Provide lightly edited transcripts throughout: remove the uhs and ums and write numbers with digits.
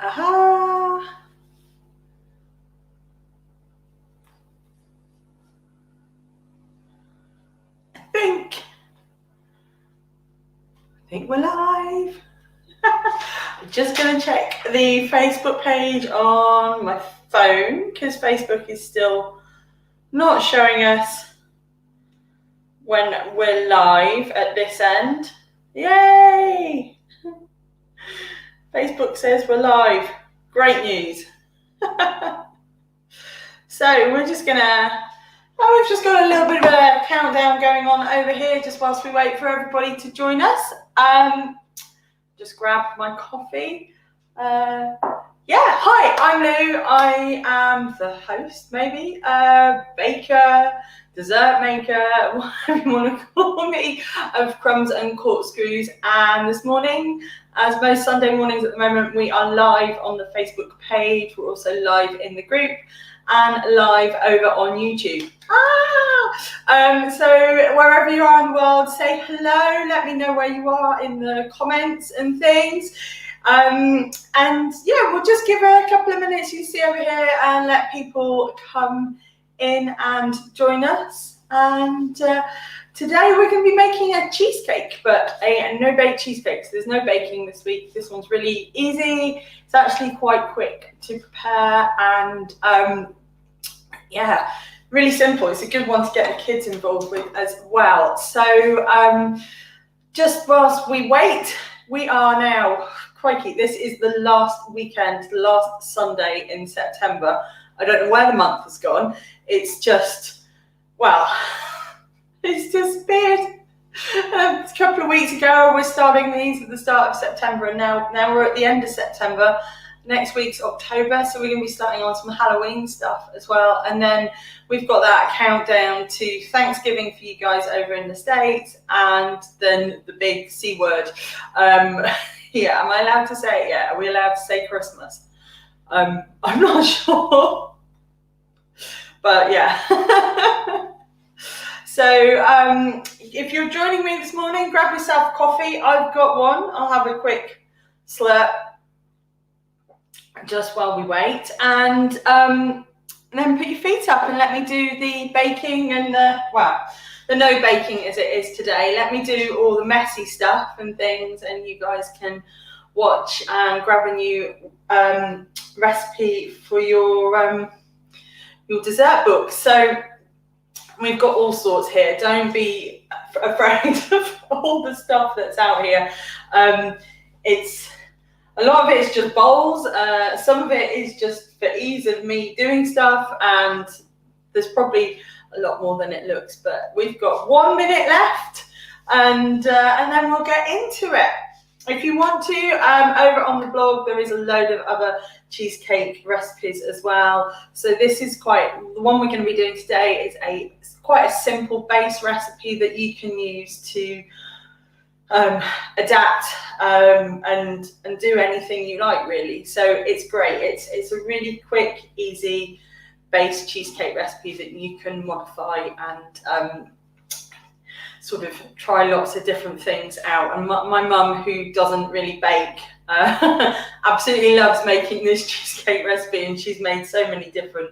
Aha. I think we're live. I'm just going to check the Facebook page on my phone because Facebook is still not showing us when we're live at this end. Yay! Facebook says we're live. Great news. So we're just gonna, we've just got a little bit of a countdown going on over here just whilst we wait for everybody to join us. Just grab my coffee. Hi, I'm Lou. I am the host, maybe, baker, dessert maker, whatever you want to call me, of Crumbs and Corkscrews. And this morning, as most Sunday mornings at the moment, we are live on the Facebook page. We're also live in the group and live over on YouTube. So wherever you are in the world, say hello. Let me know where you are in the comments and things. And yeah, we'll just give a couple of minutes, you see over here, and let people come in and join us. And today we're going to be making a cheesecake, but a no-bake cheesecake. So there's no baking this week. This one's really easy. It's actually quite quick to prepare, and yeah, really simple. It's a good one to get the kids involved with as well. So just whilst we wait, we are now, crikey, this is the last weekend, the last Sunday in September. I don't know where the month has gone. It's just, well, it's disappeared. A couple of weeks ago, we're starting these at the start of September, and now we're at the end of September. Next week's October, so we're going to be starting on some Halloween stuff as well. And then we've got that countdown to Thanksgiving for you guys over in the States, and then the big C word. Yeah, am I allowed to say it? Yeah, are we allowed to say Christmas? I'm not sure, but yeah. So if you're joining me this morning, grab yourself coffee. I've got one. I'll have a quick slurp just while we wait, and then put your feet up and let me do the baking and the no baking as it is today. Let me do all the messy stuff and things, and you guys can watch and grab a new recipe for your dessert book. So we've got all sorts here. Don't be afraid of all the stuff that's out here. A lot of it is just bowls. Some of it is just for ease of me doing stuff, and there's probably a lot more than it looks. But we've got 1 minute left, and then we'll get into it. If you want to, over on the blog, there is a load of other cheesecake recipes as well. So this is the one we're going to be doing today is quite a simple base recipe that you can use to adapt and do anything you like, really. So it's great. It's a really quick, easy base cheesecake recipe that you can modify and sort of try lots of different things out. And my mum, who doesn't really bake, absolutely loves making this cheesecake recipe, and she's made so many different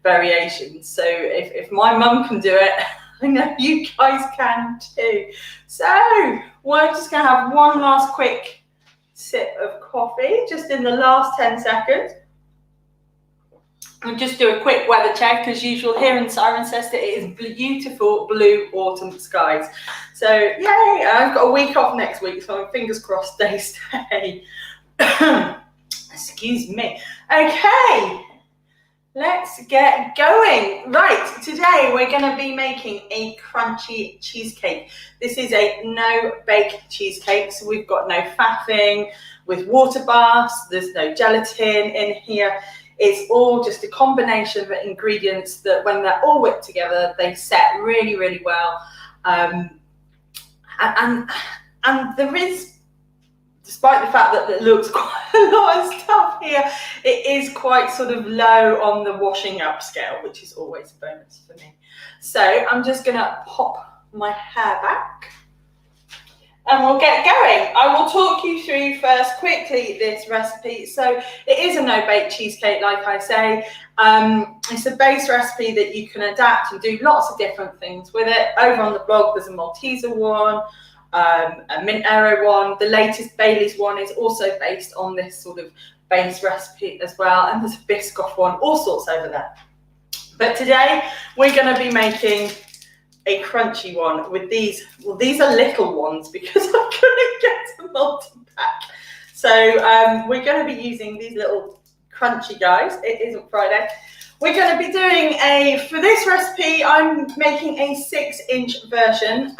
variations. So if my mum can do it, I know you guys can too. So we're just going to have one last quick sip of coffee, just in the last 10 seconds. And just do a quick weather check, as usual, here in Cirencester. It is beautiful blue autumn skies. So yay, I've got a week off next week, so fingers crossed they stay. Excuse me. Okay. Let's get going. Right, today we're going to be making a crunchy cheesecake. This is a no-bake cheesecake, so we've got no faffing with water baths, there's no gelatin in here. It's all just a combination of ingredients that when they're all whipped together, they set really, really well. And there is, despite the fact that it looks quite a lot of stuff here, it is quite sort of low on the washing up scale, which is always a bonus for me. So I'm just going to pop my hair back. and we'll get going. I will talk you through first quickly this recipe. So it is a no-bake cheesecake, like I say. It's a base recipe that you can adapt and do lots of different things with it. Over on the blog, there's a Malteser one, a mint arrow one. The latest Bailey's one is also based on this sort of base recipe as well. And there's a Biscoff one, all sorts over there. But today we're going to be making a crunchy one with these. Well, these are little ones because I couldn't get a multi-pack. So we're going to be using these little crunchy guys. It isn't Friday. We're going to be doing for this recipe, I'm making a 6-inch version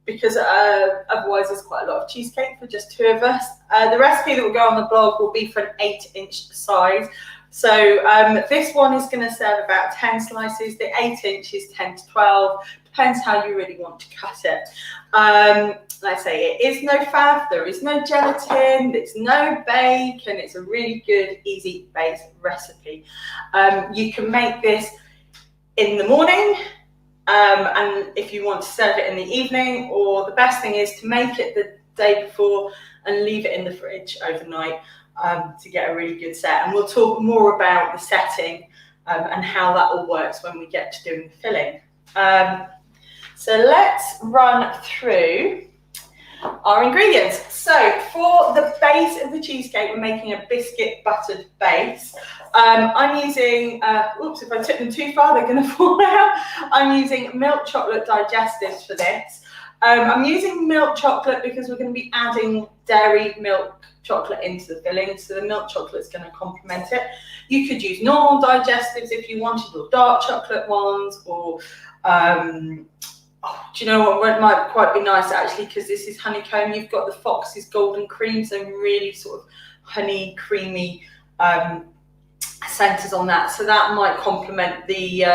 because otherwise there's quite a lot of cheesecake for just 2 of us. The recipe that will go on the blog will be for an 8-inch size. So this one is going to serve about 10 slices. The 8-inch is 10 to 12. Depends how you really want to cut it. Like I say, it is no faff, there is no gelatin, it's no bake, and it's a really good, easy base recipe. You can make this in the morning, and if you want to serve it in the evening, or the best thing is to make it the day before and leave it in the fridge overnight to get a really good set. And we'll talk more about the setting and how that all works when we get to doing the filling. So let's run through our ingredients. So for the base of the cheesecake, we're making a biscuit buttered base. I'm using, oops, if I took them too far, they're going to fall out. I'm using milk chocolate digestives for this. I'm using milk chocolate because we're going to be adding dairy milk chocolate into the filling, so the milk chocolate is going to complement it. You could use normal digestives if you wanted, or dark chocolate ones, or do you know what, it might quite be nice actually, because this is honeycomb. You've got the Fox's golden cream, so really sort of honey creamy centers on that, so that might complement the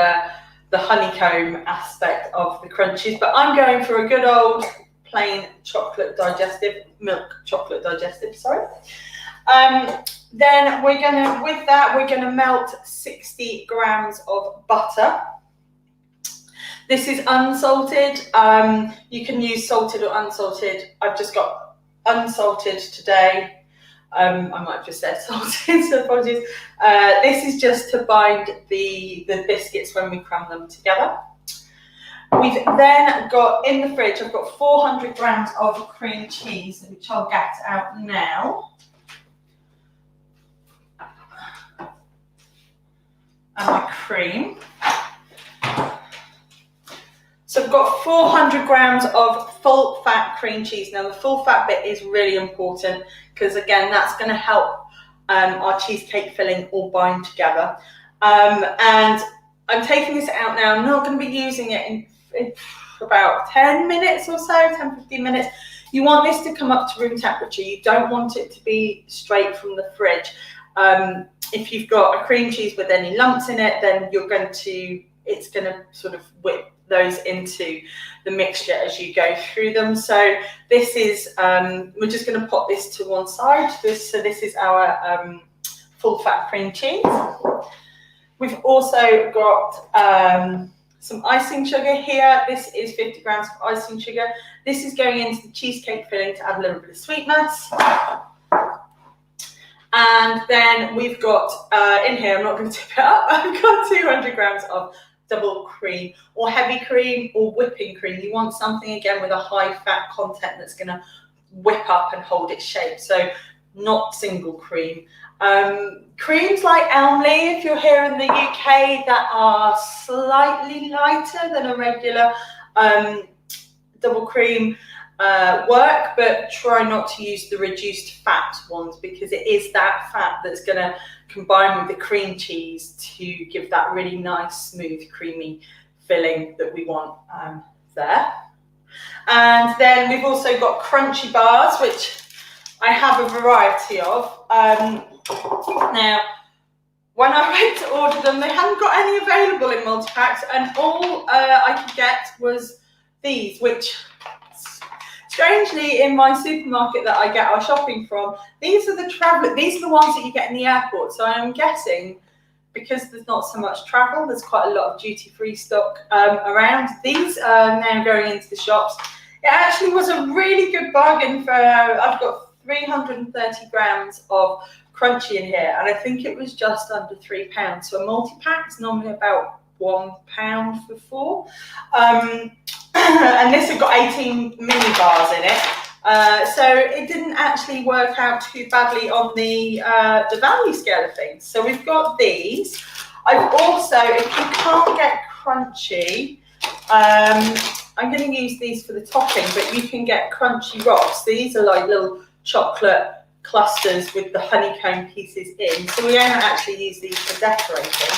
honeycomb aspect of the crunchies. But I'm going for a good old plain chocolate digestive, milk chocolate digestive, sorry. Then we're gonna melt 60 grams of butter. This is unsalted. You can use salted or unsalted. I've just got unsalted today. I might have just said salted, so apologies. This is just to bind the biscuits when we crumb them together. We've then got in the fridge, I've got 400 grams of cream cheese, which I'll get out now. And my cream. So I've got 400 grams of full fat cream cheese. Now the full fat bit is really important because again, that's going to help our cheesecake filling all bind together. And I'm taking this out now. I'm not going to be using it in about 10 minutes or so, 10, 15 minutes. You want this to come up to room temperature. You don't want it to be straight from the fridge. If you've got a cream cheese with any lumps in it, then it's going to sort of whip those into the mixture as you go through them. So this is, we're just going to pop this to one side. So this is our full fat cream cheese. We've also got some icing sugar here. This is 50 grams of icing sugar. This is going into the cheesecake filling to add a little bit of sweetness. And then we've got, in here, I'm not going to tip it up, I've got 200 grams of double cream or heavy cream or whipping cream. You want something, again, with a high fat content that's going to whip up and hold its shape. So not single cream. Creams like Elmley, if you're here in the UK, that are slightly lighter than a regular double cream work, but try not to use the reduced fat ones because it is that fat that's going to combine with the cream cheese to give that really nice, smooth, creamy filling that we want there. And then we've also got crunchy bars, which I have a variety of. Now, when I went to order them, they hadn't got any available in multi-packs, and all I could get was these, which strangely in my supermarket that I get our shopping from, these are the ones that you get in the airport. So I'm guessing because there's not so much travel, there's quite a lot of duty-free stock around. These are now going into the shops It actually was a really good bargain for, I've got 330 grams of crunchy in here, and I think it was just under £3. So a multi-pack's normally about £1 for 4. And this has got 18 mini bars in it. So it didn't actually work out too badly on the value scale of things. So we've got these. I've also, if you can't get crunchy, I'm going to use these for the topping, but you can get crunchy rocks. These are like little chocolate clusters with the honeycomb pieces in. So we don't actually use these for decorating.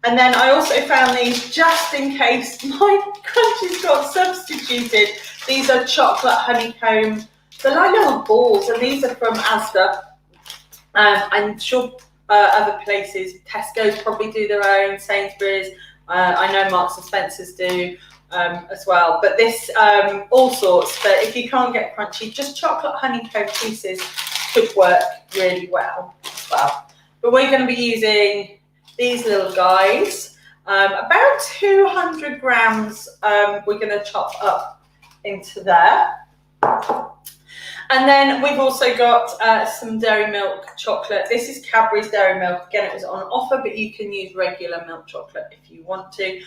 And then I also found these just in case my crunchies got substituted. These are chocolate honeycomb. They're like little balls, and these are from Asda. I'm sure other places, Tesco's probably do their own, Sainsbury's. I know Marks and Spencer's do as well. But this, all sorts. But if you can't get crunchy, just chocolate honeycomb pieces could work really well as well. But we're going to be using these little guys, about 200 grams, we're going to chop up into there. And then we've also got some dairy milk chocolate. This is Cadbury's dairy milk. Again, it was on offer, but you can use regular milk chocolate if you want to.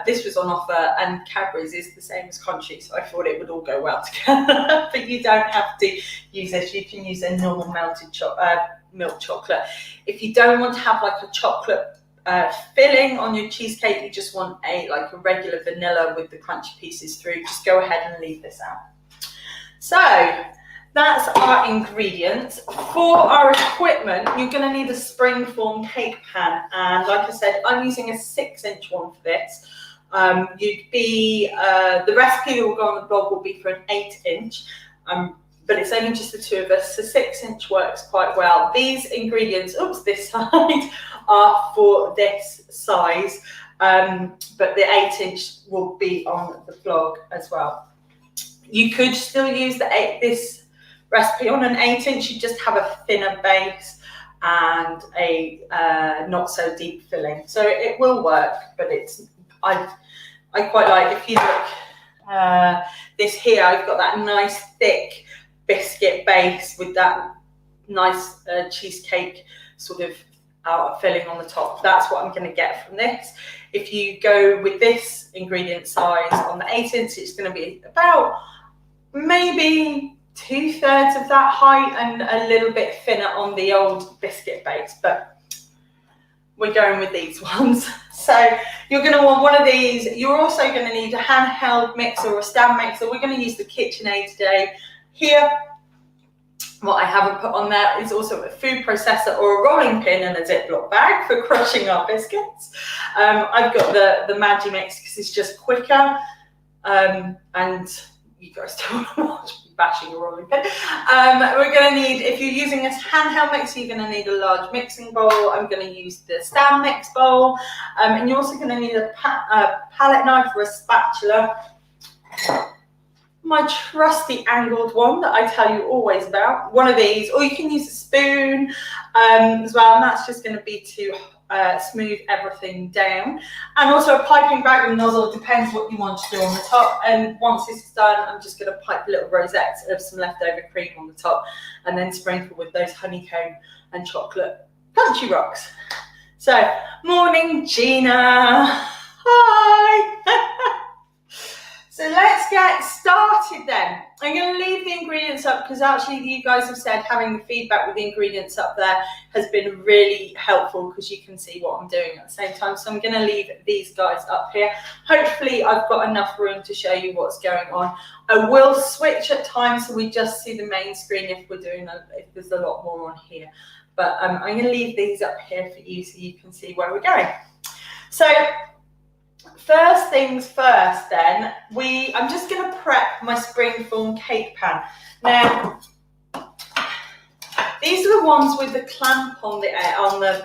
This was on offer, and Cadbury's is the same as Crunchie, so I thought it would all go well together. But you don't have to use this. You can use a normal melted milk chocolate. If you don't want to have like a chocolate filling on your cheesecake, you just want a regular vanilla with the crunchy pieces through, just go ahead and leave this out. So that's our ingredients. For our equipment, you're going to need a Springform cake pan, and like I said, I'm using a 6-inch one for this. The recipe that will go on the blog will be for an 8-inch. But it's only just the two of us, so 6-inch works quite well. These ingredients, this side, are for this size, but the 8-inch will be on the blog as well. You could still use this recipe on an 8-inch, you just have a thinner base and a not so deep filling. So it will work, but I quite like, if you look, this here, I've got that nice thick biscuit base with that nice cheesecake sort of filling on the top. That's what I'm going to get from this. If you go with this ingredient size on the 8-inch, it's going to be about maybe 2/3 of that height and a little bit thinner on the old biscuit base, but we're going with these ones. So you're going to want one of these. You're also going to need a handheld mixer or a stand mixer. We're going to use the KitchenAid today. Here, what I haven't put on there is also a food processor or a rolling pin and a Ziploc bag for crushing our biscuits. I've got the Magimix because it's just quicker, and you guys don't want to watch me bashing a rolling pin. We're going to need, if you're using a handheld mixer, you're going to need a large mixing bowl. I'm going to use the stand mix bowl, and you're also going to need a palette knife or a spatula. My trusty angled one that I tell you always about, one of these, or you can use a spoon as well, and that's just going to be to smooth everything down. And also a piping bag and nozzle, depends what you want to do on the top. And once this is done, I'm just going to pipe little rosettes of some leftover cream on the top, and then sprinkle with those honeycomb and chocolate crunchy rocks. So, morning Gina, hi. So let's get started then. I'm going to leave the ingredients up because actually you guys have said having the feedback with the ingredients up there has been really helpful because you can see what I'm doing at the same time. So I'm going to leave these guys up here. Hopefully I've got enough room to show you what's going on. I will switch at times so we just see the main screen if there's a lot more on here. But I'm going to leave these up here for you so you can see where we're going. So first things first then, I'm just going to prep my Springform cake pan. Now, these are the ones with the clamp on the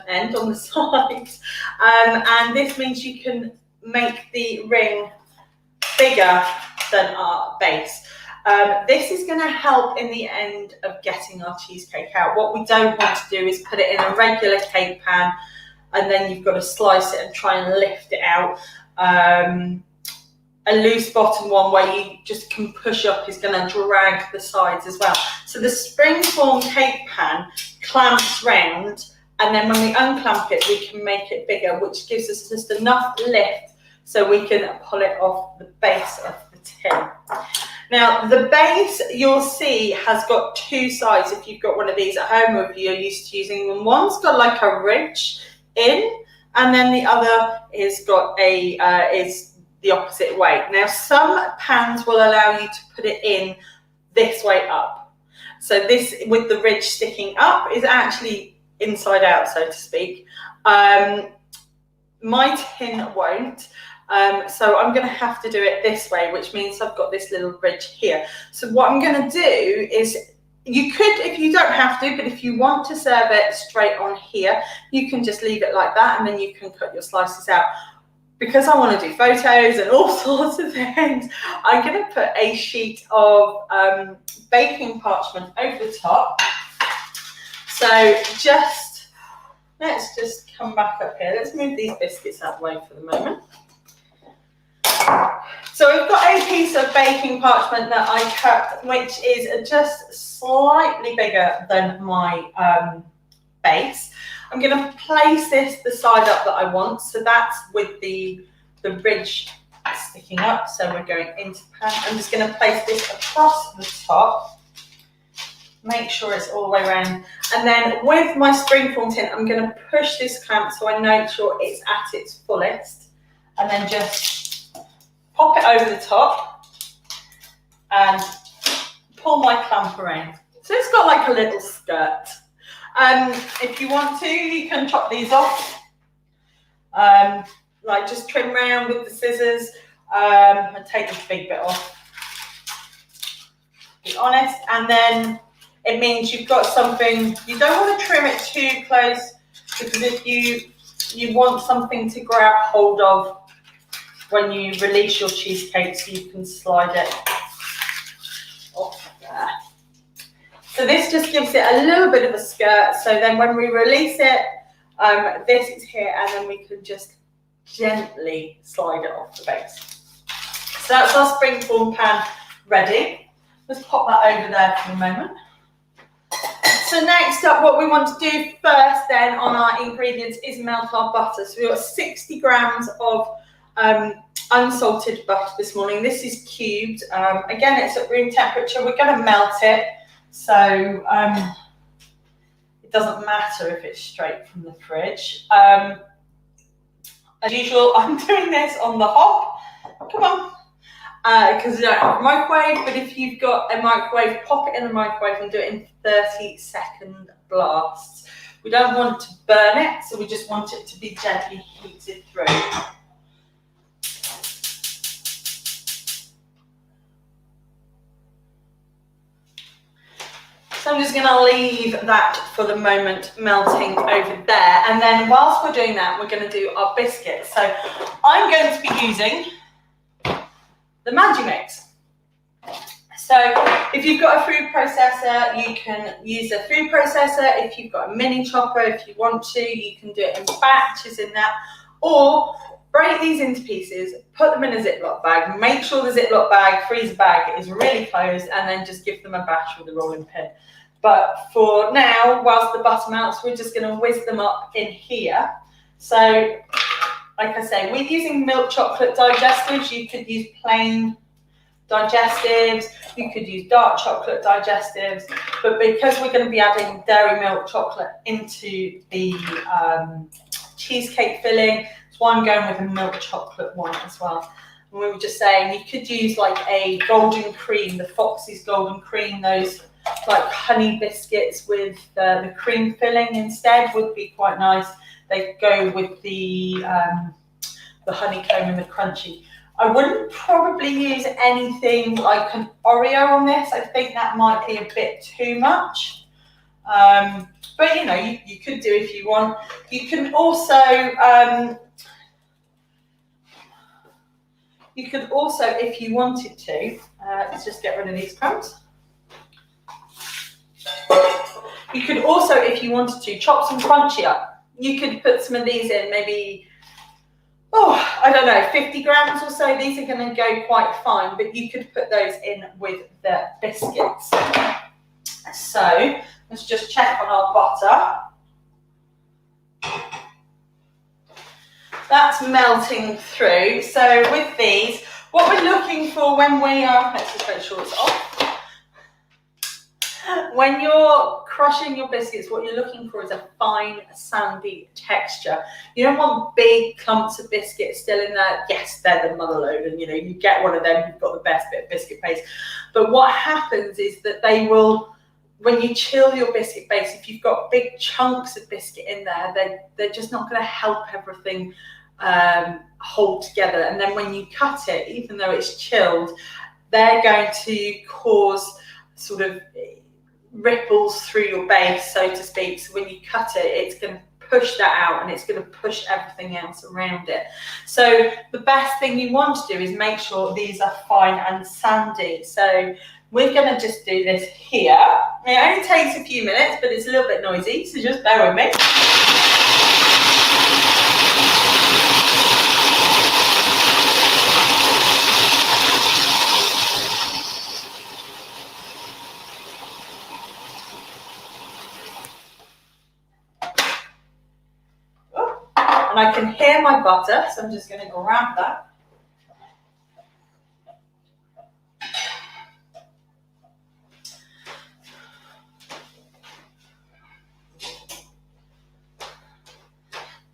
end, on the sides, and this means you can make the ring bigger than our base. This is going to help in the end of getting our cheesecake out. What we don't want to do is put it in a regular cake pan and then you've got to slice it and try and lift it out. And a loose bottom one where you just can push up is going to drag the sides as well. So the Springform cake pan clamps round, and then when we unclamp it, we can make it bigger, which gives us just enough lift so we can pull it off the base of the tin. Now, the base, you'll see, has got two sides if you've got one of these at home or if you're used to using them. One's got like a ridge in, and then the other is got a is the opposite way. Now, some pans will allow you to put it in this way up. So this, with the ridge sticking up, is actually inside out, so to speak. My tin won't. So I'm going to have to do it this way, which means I've got this little ridge here. So what I'm going to do is, you could, if you don't have to, but if you want to serve it straight on here, you can just leave it like that, and then you can cut your slices out. Because I want to do photos and all sorts of things, I'm going to put a sheet of baking parchment over the top. So let's just come back up here. Let's move these biscuits out of the way for the moment. So we've got a piece of baking parchment that I cut, which is just slightly bigger than my base. I'm going to place this the side up that I want. So that's with the ridge sticking up. So we're going into the pan. I'm just going to place this across the top. Make sure it's all the way around. And then with my Springform tin, I'm going to push this clamp so I make sure it's at its fullest. And then just pop it over the top and pull my clamp around. So it's got like a little skirt. If you want to, you can chop these off. Like just trim around with the scissors and take this big bit off. Be honest, and then it means you've got something. You don't want to trim it too close, because if you want something to grab hold of when you release your cheesecake, so you can slide it off there. So this just gives it a little bit of a skirt. So then when we release it, this is here, and then we can just gently slide it off the base. So that's our Springform pan ready. Let's pop that over there for a moment. So next up, what we want to do first then on our ingredients is melt our butter. So we've got 60 grams of unsalted butter this morning. This is cubed. Again, it's at room temperature. We're going to melt it, so it doesn't matter if it's straight from the fridge. As usual, I'm doing this on the hop. Come on. Because you don't have a microwave, but if you've got a microwave, pop it in the microwave and do it in 30-second blasts. We don't want to burn it, so we just want it to be gently heated through. So I'm just going to leave that for the moment melting over there. And then whilst we're doing that, we're going to do our biscuits. So I'm going to be using the Magimix. So if you've got a food processor, you can use a food processor. If you've got a mini chopper, if you want to, you can do it in batches in that. Or break these into pieces, put them in a Ziploc bag, make sure the Ziploc bag, freezer bag is really closed, and then just give them a bash with a rolling pin. But for now, whilst the butter melts, we're just going to whiz them up in here. So, like I say, we're using milk chocolate digestives. You could use plain digestives. You could use dark chocolate digestives. But because we're going to be adding dairy milk chocolate into the cheesecake filling, that's why I'm going with a milk chocolate one as well. And we were just saying you could use like a golden cream, the Foxy's golden cream, those like honey biscuits with the cream filling instead would be quite nice. They go with the honeycomb and the crunchy. I wouldn't probably use anything like an Oreo on this. I think that might be a bit too much. But you know, you could do if you want. You can also if you wanted to, let's just get rid of these crumbs. You could also, if you wanted to, chop some crunchy up. You could put some of these in, maybe, I don't know, 50 grams or so. These are going to go quite fine, but you could put those in with the biscuits. So let's just check on our butter. That's melting through. So with these, what we're looking for when we are, let's just make sure it's off. When you're crushing your biscuits, what you're looking for is a fine, sandy texture. You don't want big clumps of biscuits still in there. Yes, they're the mother load, and you get one of them, you've got the best bit of biscuit base. But what happens is that they will, when you chill your biscuit base, if you've got big chunks of biscuit in there, they're just not going to help everything hold together. And then when you cut it, even though it's chilled, they're going to cause sort of ripples through your base, so to speak. So when you cut it, it's going to push that out, and it's going to push everything else around it. So the best thing you want to do is make sure these are fine and sandy. So we're going to just do this here. It only takes a few minutes, but it's a little bit noisy, so just bear with me. And I can hear my butter, so I'm just going to grab that.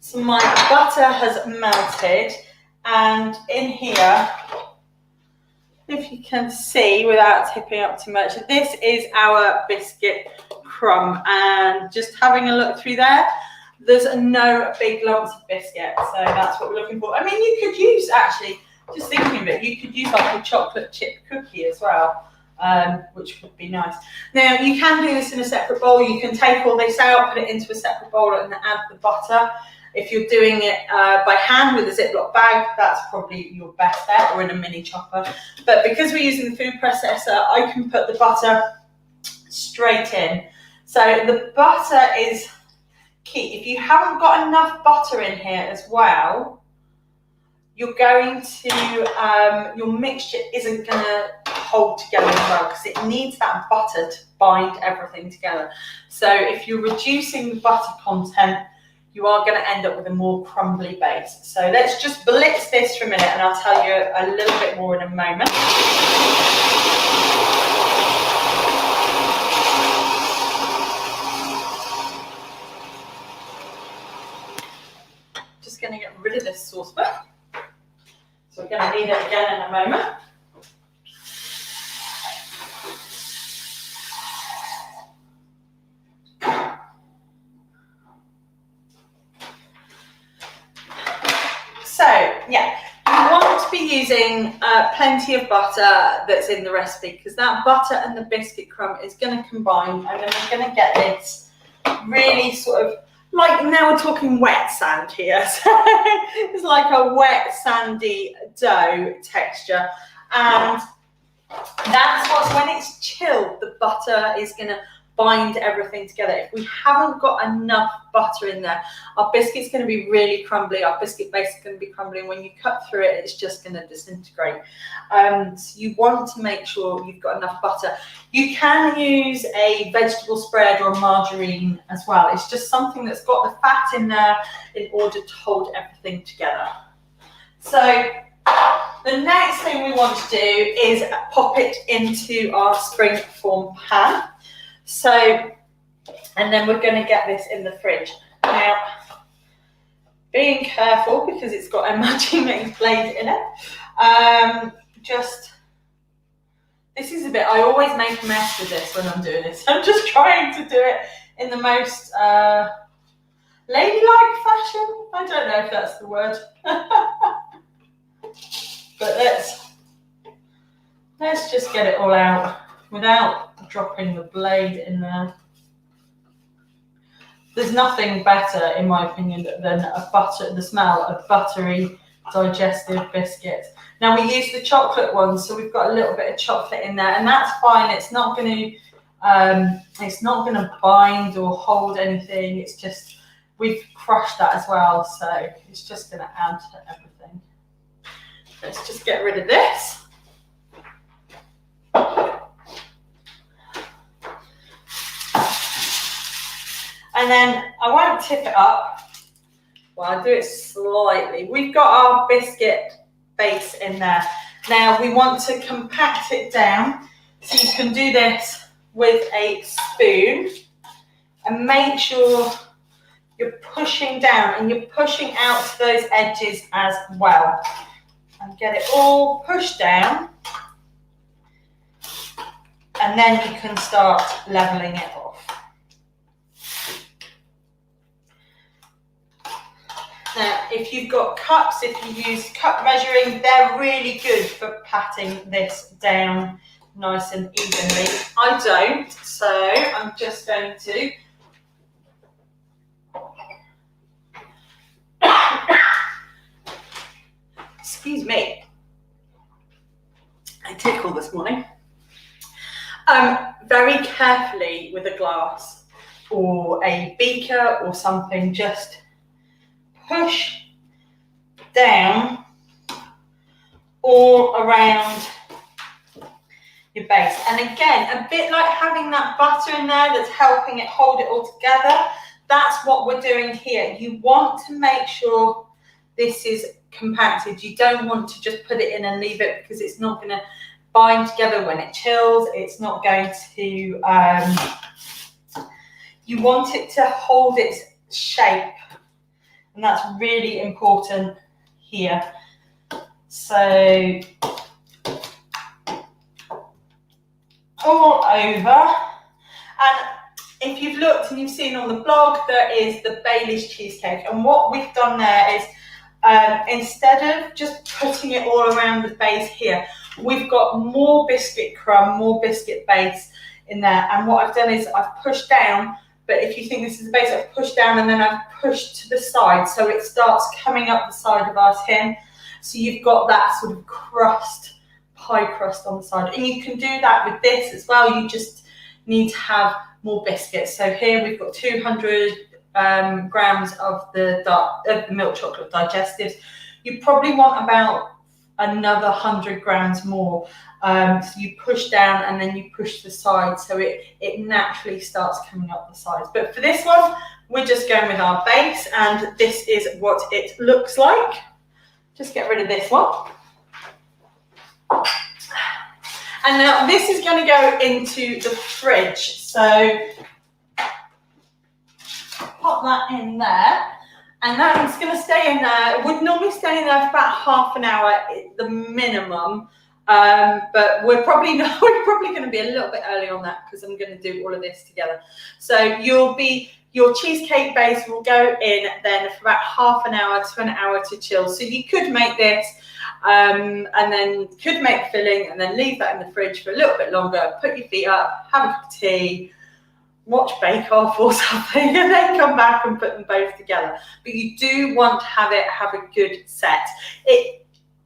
So my butter has melted, and in here, if you can see without tipping up too much, this is our biscuit crumb, and just having a look through there, there's no big lumps of biscuit, so that's what we're looking for. I mean, you could use, actually, just thinking of it, you could use like a chocolate chip cookie as well, which would be nice. Now, you can do this in a separate bowl. You can take all this out, put it into a separate bowl, and add the butter. If you're doing it by hand with a Ziploc bag, that's probably your best bet, or in a mini chopper. But because we're using the food processor, I can put the butter straight in. So the butter is key. If you haven't got enough butter in here as well, you're going to, your mixture isn't going to hold together as well, because it needs that butter to bind everything together. So if you're reducing the butter content, you are going to end up with a more crumbly base. So let's just blitz this for a minute, and I'll tell you a little bit more in a moment. Just going to get rid of this saucepan. So we're going to need it again in a moment. So, yeah, you want to be using plenty of butter that's in the recipe, because that butter and the biscuit crumb is going to combine, and then we're going to get this really sort of, like, now we're talking wet sand here. So it's like a wet, sandy dough texture. And that's what's, when it's chilled, the butter is going to bind everything together. If we haven't got enough butter in there, our biscuit's going to be really crumbly. Our biscuit base is going to be crumbly, and when you cut through it, it's just going to disintegrate. So you want to make sure you've got enough butter. You can use a vegetable spread or margarine as well. It's just something that's got the fat in there in order to hold everything together. So the next thing we want to do is pop it into our Springform Pan. So, and then we're going to get this in the fridge. Now, being careful, because it's got a matching mix blade in it. This is a bit, I always make a mess with this when I'm doing this. I'm just trying to do it in the most ladylike fashion. I don't know if that's the word. But let's just get it all out without dropping the blade in there. There's nothing better, in my opinion, than the smell of buttery digestive biscuits. Now we use the chocolate ones, so we've got a little bit of chocolate in there, and that's fine. It's not going to bind or hold anything. It's just, we've crushed that as well, so it's just going to add to everything. Let's just get rid of this. And then I won't tip it up. Well, I'll do it slightly. We've got our biscuit base in there. Now we want to compact it down. So you can do this with a spoon and make sure you're pushing down and you're pushing out to those edges as well. And get it all pushed down. And then you can start leveling it off. Now, if you've got cups, if you use cup measuring, they're really good for patting this down nice and evenly. I don't, so I'm just going to excuse me, I tickle this morning. Very carefully with a glass or a beaker or something, just push down all around your base. And again, a bit like having that butter in there that's helping it hold it all together, that's what we're doing here. You want to make sure this is compacted. You don't want to just put it in and leave it, because it's not going to bind together when it chills. It's not going to, you want it to hold its shape. And that's really important here. So all over. And if you've looked and you've seen on the blog, there is the Bailey's cheesecake. And what we've done there is, instead of just putting it all around the base here, we've got more biscuit crumb, more biscuit base in there. And what I've done is I've pushed down, but if you think this is the base, I've pushed down and then I've pushed to the side, so it starts coming up the side of our tin. So you've got that sort of crust, pie crust on the side. And you can do that with this as well. You just need to have more biscuits. So here we've got 200 grams of the milk chocolate digestives. You probably want about another 100 grams more. So you push down and then you push the side, so it naturally starts coming up the sides. But for this one, we're just going with our base, and this is what it looks like. Just get rid of this one. And now this is going to go into the fridge. So pop that in there. And that's going to stay in there. It would normally stay in there for about half an hour, the minimum. But we're probably going to be a little bit early on that, because I'm going to do all of this together. So your cheesecake base will go in then for about half an hour to an hour to chill. So you could make this and then could make filling and then leave that in the fridge for a little bit longer, put your feet up, have a cup of tea, watch Bake Off or something, and then come back and put them both together. But you do want to have a good set.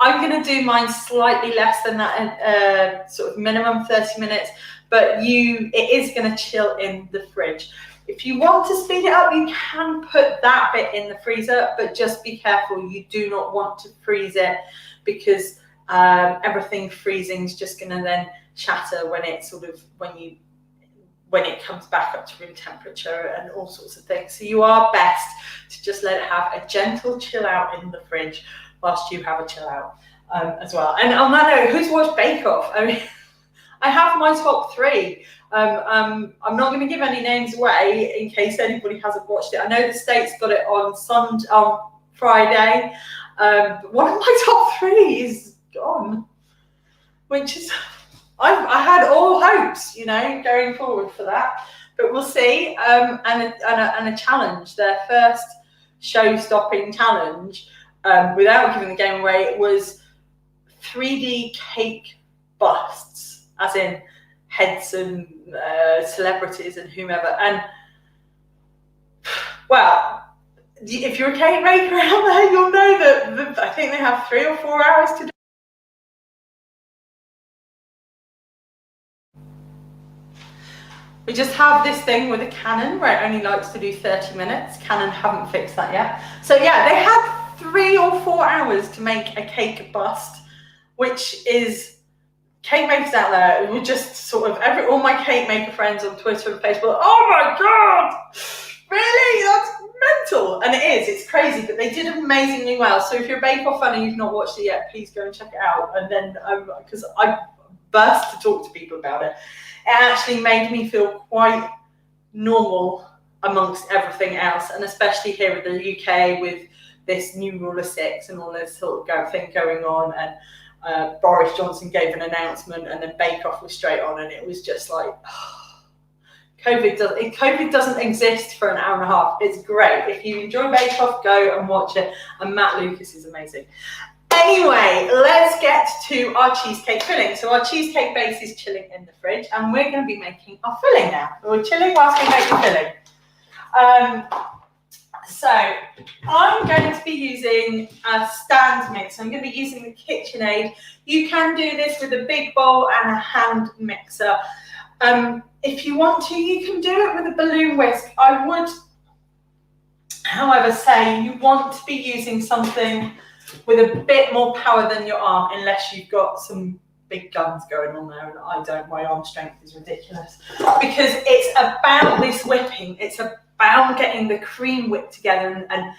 I'm going to do mine slightly less than that, sort of minimum 30 minutes, but it is going to chill in the fridge. If you want to speed it up, you can put that bit in the freezer, but just be careful. You do not want to freeze it, because everything freezing is just going to then shatter when it comes back up to room temperature and all sorts of things. So you are best to just let it have a gentle chill out in the fridge whilst you have a chill out as well. And on that note, who's watched Bake Off? I mean, I have my top 3. I'm not going to give any names away in case anybody hasn't watched it. I know the States got it on Friday, but one of my top 3 is gone, which is... I had all hopes, going forward for that, but we'll see. And a challenge, their first show-stopping challenge, without giving the game away, it was 3D cake busts, as in heads and celebrities and whomever. And well, if you're a cake maker out there, you'll know that I think they have 3 or 4 hours to do. We just have this thing with a Canon where it only likes to do 30 minutes. Canon haven't fixed that yet. So yeah, they had 3 or 4 hours to make a cake bust which is cake makers out there who just sort of all my cake maker friends on Twitter and Facebook. Oh my God, really? That's mental. And it is. It's crazy, but they did amazingly well. So if you're a Bake Off fan and you've not watched it yet, please go and check it out. And then because I burst to talk to people about it, it actually made me feel quite normal amongst everything else, and especially here in the UK with this new rule of 6 and all this sort of thing going on, and Boris Johnson gave an announcement, and then Bake Off was straight on, and it was just like, COVID doesn't exist for an hour and a half. It's great. If you enjoy Bake Off, go and watch it, and Matt Lucas is amazing. Anyway, let's get to our cheesecake filling. So our cheesecake base is chilling in the fridge, and we're going to be making our filling now. We're chilling whilst we make the filling. So I'm going to be using a stand mixer. I'm going to be using the KitchenAid. You can do this with a big bowl and a hand mixer. If you want to, you can do it with a balloon whisk. I would, however, say you want to be using something with a bit more power than your arm, unless you've got some big guns going on there, and I don't. My arm strength is ridiculous, because it's about this whipping. It's about getting the cream whipped together and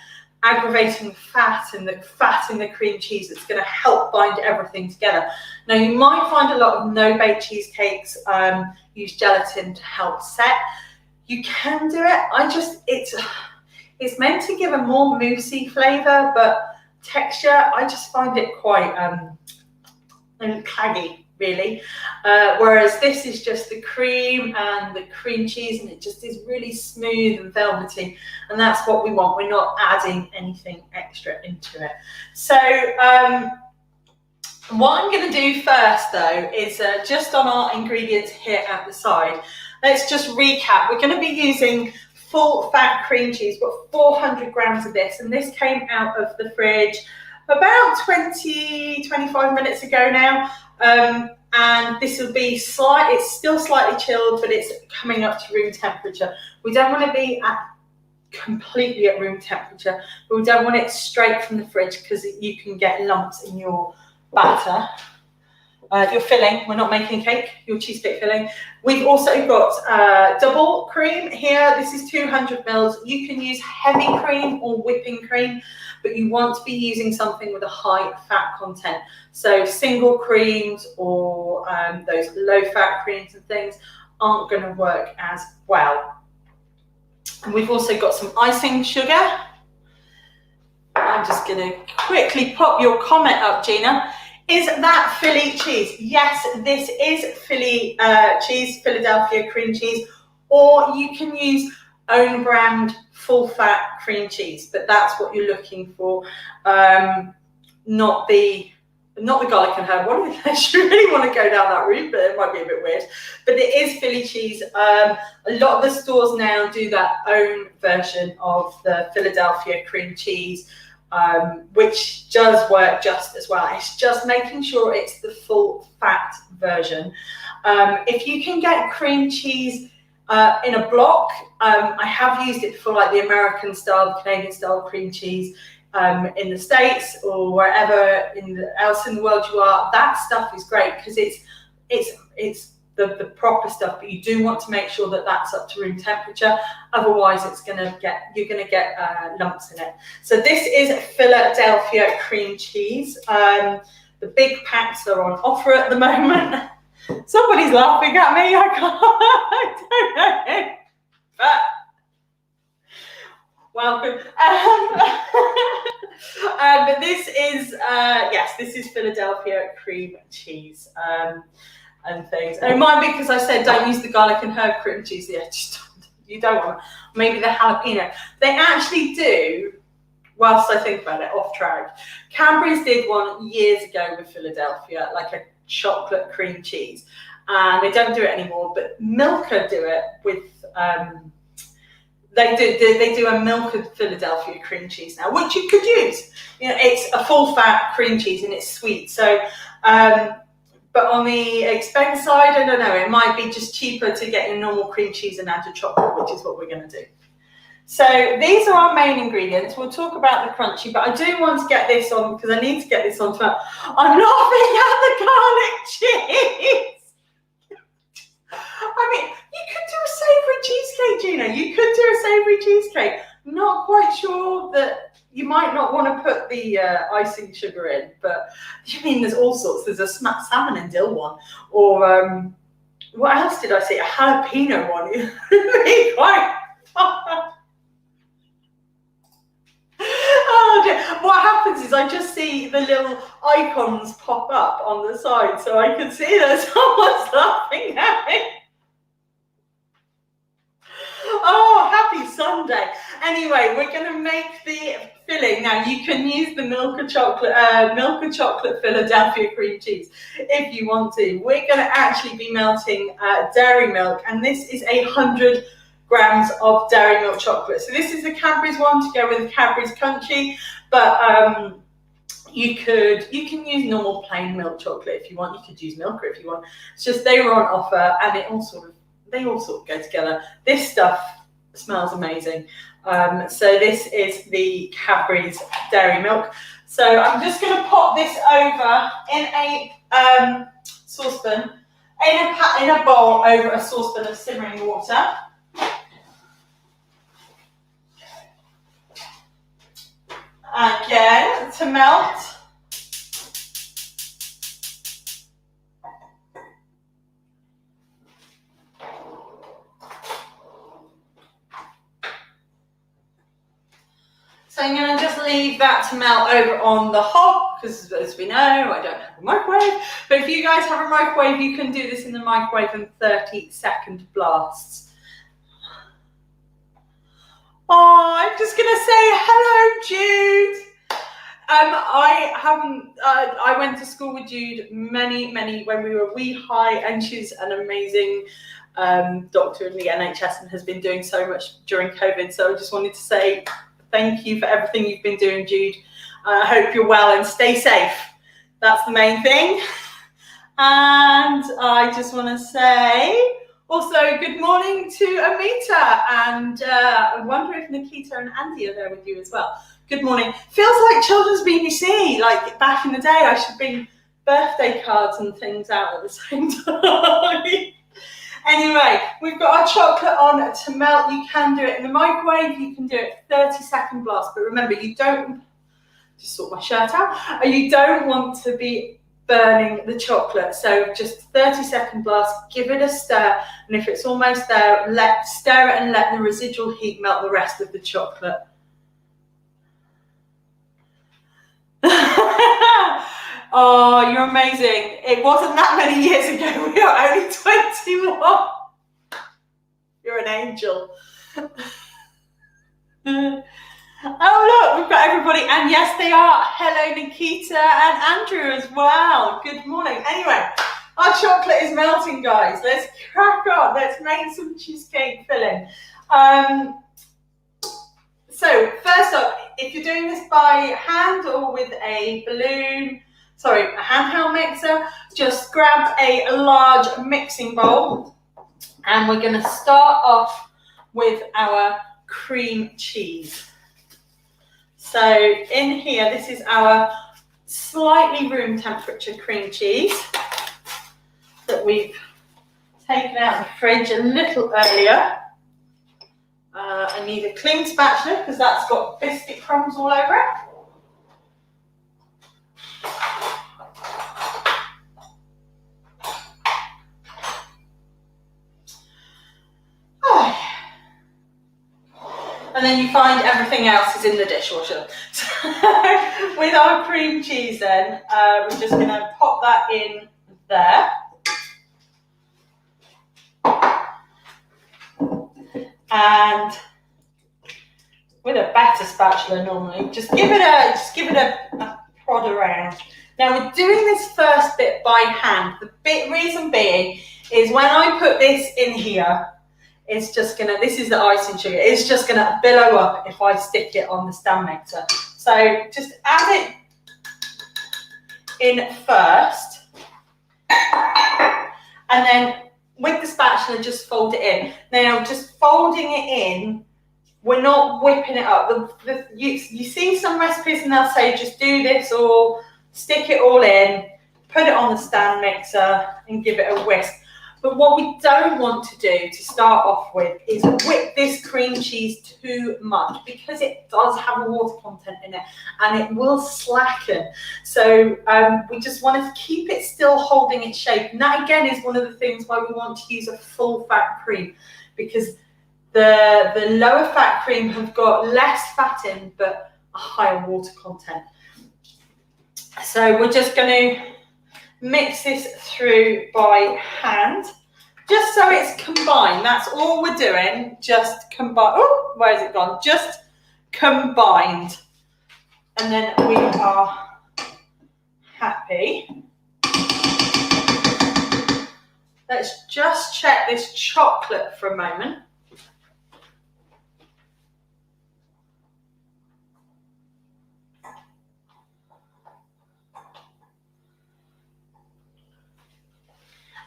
aggravating the fat and the fat in the cream cheese. It's going to help bind everything together. Now, you might find a lot of no-bake cheesecakes use gelatin to help set. You can do it. It's meant to give a more moussey flavour, but texture, I just find it quite claggy, really. Whereas this is just the cream and the cream cheese, and it just is really smooth and velvety, and that's what we want. We're not adding anything extra into it. So what I'm going to do first, though, is just on our ingredients here at the side, let's just recap. We're going to be using full fat cream cheese. We've got 400 grams of this, and this came out of the fridge about 25 minutes ago now. And this will be it's still slightly chilled, but it's coming up to room temperature. We don't want to be completely at room temperature, but we don't want it straight from the fridge, because you can get lumps in your batter. Your filling, we're not making cake, your cheesecake filling. We've also got double cream here. This is 200 mils. You can use heavy cream or whipping cream, but you want to be using something with a high fat content. So single creams or those low fat creams and things aren't going to work as well. And we've also got some icing sugar. I'm just going to quickly pop your comment up, Gina. Is that Philly cheese? Yes, this is Philly cheese, Philadelphia cream cheese, or you can use own brand full fat cream cheese, but that's what you're looking for, not the garlic and herb one, unless you really want to go down that route, but it might be a bit weird. But it is Philly cheese. A lot of the stores now do that own version of the Philadelphia cream cheese, which does work just as well. It's just making sure it's the full fat version. If you can get cream cheese in a block, I have used it for like the American style, Canadian style cream cheese in the States or wherever else in the world you are. That stuff is great because it's the proper stuff, but you do want to make sure that that's up to room temperature. Otherwise, you're going to get lumps in it. So this is Philadelphia cream cheese. The big packs are on offer at the moment. Somebody's laughing at me. I don't know. But welcome. But this is this is Philadelphia cream cheese. And things. And it might be because I said don't use the garlic and herb cream cheese. Yeah, you don't want maybe the jalapeno. They actually do, whilst I think about it, off track. Cadbury's did one years ago with Philadelphia, like a chocolate cream cheese. And they don't do it anymore, but Milka do it with they do a Milka Philadelphia cream cheese now, which you could use. You know, it's a full fat cream cheese and it's sweet. So but on the expense side, I don't know, it might be just cheaper to get your normal cream cheese and add your chocolate, which is what we're going to do. So these are our main ingredients. We'll talk about the crunchy, but I do want to get this on because I need to get this on. I'm laughing at the garlic cheese. I mean, you could do a savoury cheesecake, Gina. You could do a savoury cheesecake. Not quite sure that you might not want to put the icing sugar in, but I mean, there's all sorts. There's a smacked salmon and dill one, or what else did I see? A jalapeno one. Really quite fun. Oh dear. What happens is I just see the little icons pop up on the side, so I can see that someone's laughing at me. Oh, happy Sunday. Anyway, we're going to make the filling. Now, you can use the milk of chocolate Philadelphia cream cheese if you want to. We're going to actually be melting dairy milk, and this is 100 grams of dairy milk chocolate. So this is the Cadbury's one to go with the Cadbury's Crunchy, but you can use normal plain milk chocolate if you want. You could use Milka if you want. It's just they were on offer, and they all sort of go together. This stuff smells amazing. So this is the Cadbury's dairy milk. So I'm just going to pop this over in a saucepan, in a bowl over a saucepan of simmering water. Again, to melt. So I'm going to just leave that to melt over on the hob, because as we know, I don't have a microwave. But if you guys have a microwave, you can do this in the microwave in 30-second blasts. Oh, I'm just going to say hello, Jude. I went to school with Jude many, when we were wee high, and she's an amazing doctor in the NHS and has been doing so much during COVID. So I just wanted to say thank you for everything you've been doing, Jude. I hope you're well and stay safe. That's the main thing. And I just want to say also good morning to Amita, and I wonder if Nikita and Andy are there with you as well. Good morning. Feels like children's BBC, like back in the day. I should bring birthday cards and things out at the same time. Anyway, we've got our chocolate on to melt. You can do it in the microwave. You can do it 30-second blast. But remember, you don't, just sort my shirt out, you don't want to be burning the chocolate. So just 30-second blast, give it a stir. And if it's almost there, stir it and let the residual heat melt the rest of the chocolate. Oh, you're amazing. It wasn't that many years ago. We are only 21. You're an angel. Oh, look, we've got everybody. And yes, they are. Hello, Nikita and Andrew as well. Good morning. Anyway, our chocolate is melting, guys. Let's crack on. Let's make some cheesecake filling. So first up, if you're doing this by hand or with a handheld mixer, just grab a large mixing bowl, and we're going to start off with our cream cheese. So in here, this is our slightly room temperature cream cheese that we've taken out of the fridge a little earlier. I need a clean spatula because that's got biscuit crumbs all over it. And then you find everything else is in the dishwasher. So with our cream cheese then, we're just going to pop that in there. And with a better spatula normally, just give it a prod around. Now we're doing this first bit by hand. The reason being is when I put this in here, it's just gonna, this is the icing sugar, it's just gonna billow up if I stick it on the stand mixer. So just add it in first, and then with the spatula, just fold it in. Now, just folding it in We're not whipping it up. You see some recipes and they'll say just do this or stick it all in, put it on the stand mixer and give it a whisk. But what we don't want to do to start off with is whip this cream cheese too much, because it does have a water content in it and it will slacken. So we just want to keep it still holding its shape. And that again is one of the things why we want to use a full fat cream, because the lower fat cream have got less fat in but a higher water content. So we're just going to mix this through by hand, just so it's combined. That's all we're doing, just combine. Oh, where's it gone? Just combined. And then we are happy. Let's just check this chocolate for a moment.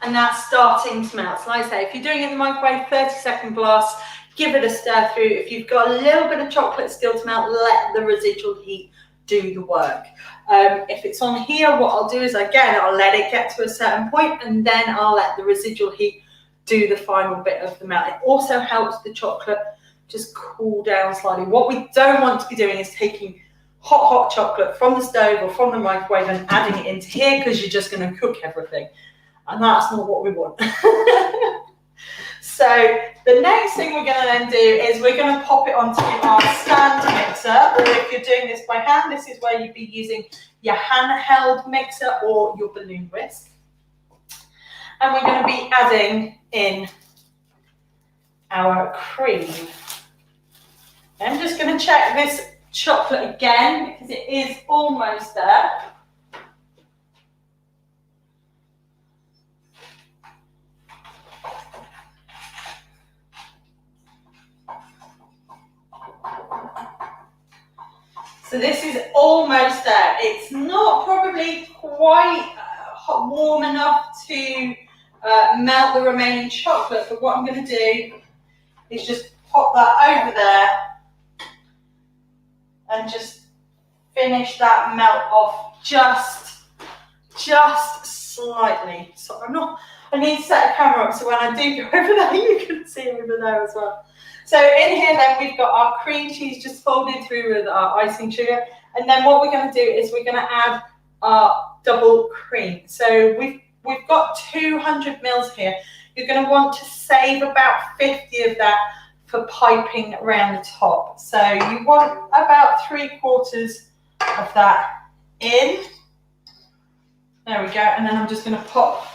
And that's starting to melt. So like I say, if you're doing it in the microwave, 30-second blast, give it a stir through. If you've got a little bit of chocolate still to melt, let the residual heat do the work. If it's on here, what I'll do is, again, I'll let it get to a certain point and then I'll let the residual heat do the final bit of the melt. It also helps the chocolate just cool down slightly. What we don't want to be doing is taking hot chocolate from the stove or from the microwave and adding it into here, because you're just going to cook everything. And that's not what we want. So the next thing we're going to then do is we're going to pop it onto our stand mixer, or if you're doing this by hand, this is where you'd be using your handheld mixer or your balloon whisk. And we're going to be adding in our cream. I'm just going to check this chocolate again because it is almost there. So this is almost there. It's not probably quite warm enough to melt the remaining chocolate, but what I'm going to do is just pop that over there and just finish that melt off just slightly. So I need to set a camera up so when I do go over there, you can see over there as well. So in here then we've got our cream cheese just folded through with our icing sugar. And then what we're going to do is we're going to add our double cream. So we've got 200 mils here. You're going to want to save about 50 of that for piping around the top. So you want about 3/4 of that in. There we go. And then I'm just going to pop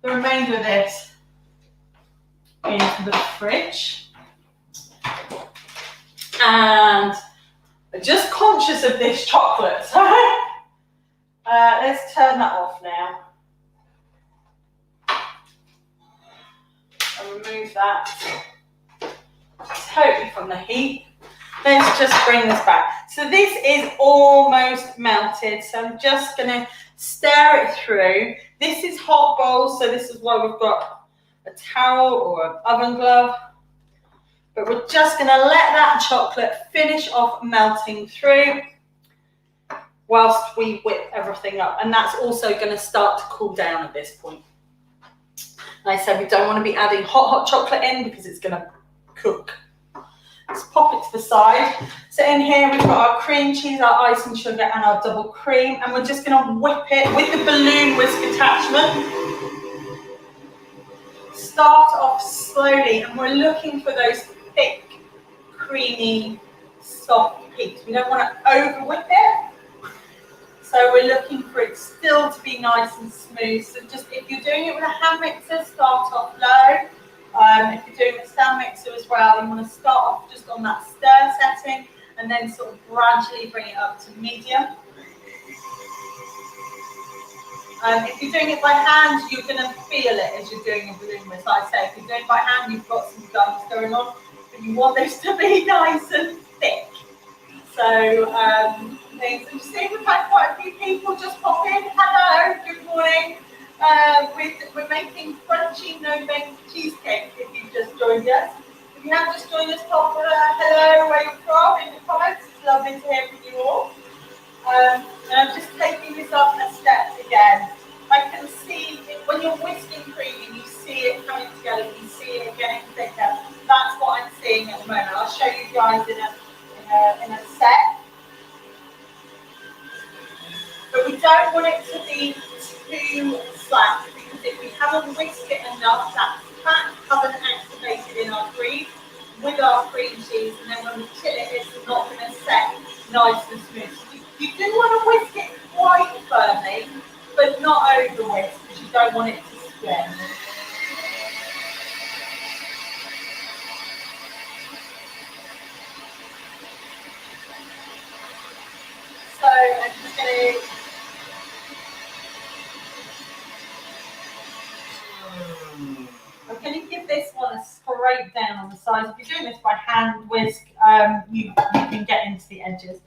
the remainder of this into the fridge. And I'm just conscious of this chocolate, so let's turn that off now and remove that totally from the heat. Let's just bring this back. So this is almost melted, so I'm just going to stir it through. This is hot bowls, so this is why we've got a towel or an oven glove. But we're just going to let that chocolate finish off melting through whilst we whip everything up. And that's also going to start to cool down at this point. Like I said, we don't want to be adding hot chocolate in because it's going to cook. Let's pop it to the side. So in here we've got our cream cheese, our icing sugar and our double cream. And we're just going to whip it with the balloon whisk attachment. Start off slowly and we're looking for those thick, creamy, soft peaks. We don't want to over whip it. So we're looking for it still to be nice and smooth. So just if you're doing it with a hand mixer, start off low. If you're doing it with a stand mixer as well, you want to start off just on that stir setting and then sort of gradually bring it up to medium. If you're doing it by hand, you're going to feel it as you're doing a balloon whisk. Like I say, if you're doing it by hand, you've got some gums going on, but you want this to be nice and thick. So, I'm just seeing we've had quite a few people just pop in. Hello, good morning. We're making Crunchie Cheesecake if you've just joined us. If you have just joined us, pop hello, where you're from in the comments. It's lovely to hear from you all. And I'm just taking this up a step again. I can see it, when you're whisking cream and you see it coming together, you see it getting thicker. That's what I'm seeing at the moment. I'll show you guys in a sec. But we don't want it to be too slack, because if we haven't whisked it enough, that fat hasn't activated in our cream with our cream cheese, and then when we chill it, it's not going to set nice and smooth. You do want to whisk it quite firmly, but not over whisk, because you don't want it to split. So I'm just going to give this one a scrape down on the sides. If you're doing this by hand whisk, you can get into the edges.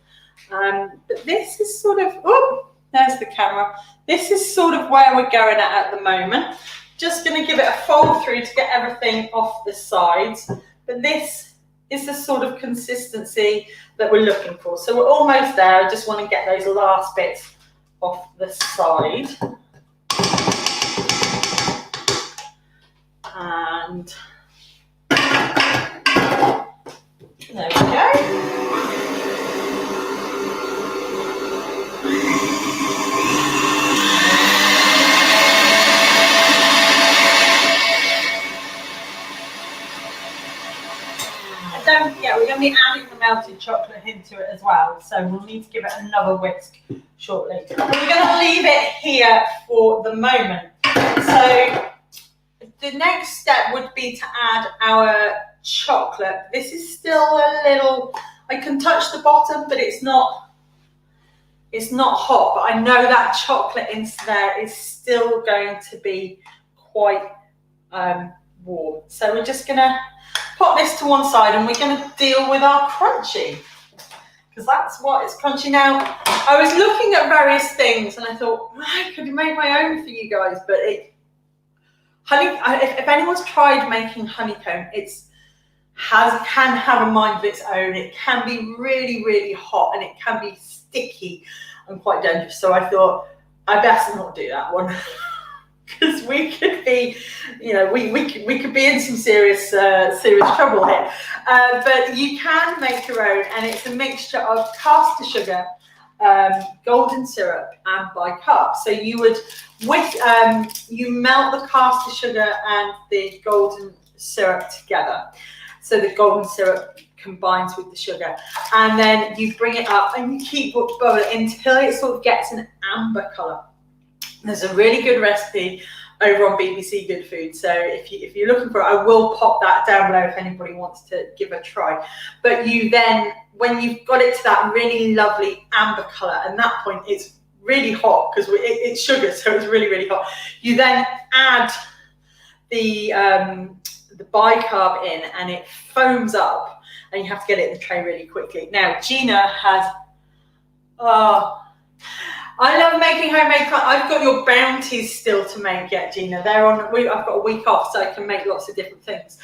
But this is sort of, oh, there's the camera. This is sort of where we're going at the moment. Just going to give it a fold through to get everything off the sides. But this is the sort of consistency that we're looking for. So we're almost there. I just want to get those last bits off the side. And there we go. Don't forget, we're going to be adding the melted chocolate into it as well, so we'll need to give it another whisk shortly. But we're going to leave it here for the moment. So the next step would be to add our chocolate. This is still a little, I can touch the bottom, but it's not hot, but I know that chocolate into there is still going to be quite warm. So we're just going to put this to one side, and we're going to deal with our crunchy, because that's what is crunchy. Now, I was looking at various things and I thought, I could make my own for you guys, but if anyone's tried making honeycomb, can have a mind of its own. It can be really, really hot, and it can be sticky and quite dangerous. So I thought I best not do that one, because we could be, we could be in some serious trouble here. But you can make your own, and it's a mixture of caster sugar, golden syrup, and bicarb. So you would you melt the caster sugar and the golden syrup together. So the golden syrup combines with the sugar, and then you bring it up and you keep bubbling until it sort of gets an amber colour. There's a really good recipe over on BBC Good Food, so if you're looking for it, I will pop that down below if anybody wants to give a try. But you then, when you've got it to that really lovely amber colour, and that point it's really hot because it's sugar, so it's really, really hot. You then add the bicarb in, and it foams up, and you have to get it in the tray really quickly. Now, Gina has, I love making homemade crunch. I've got your bounties still to make yet, Gina. I've got a week off, so I can make lots of different things.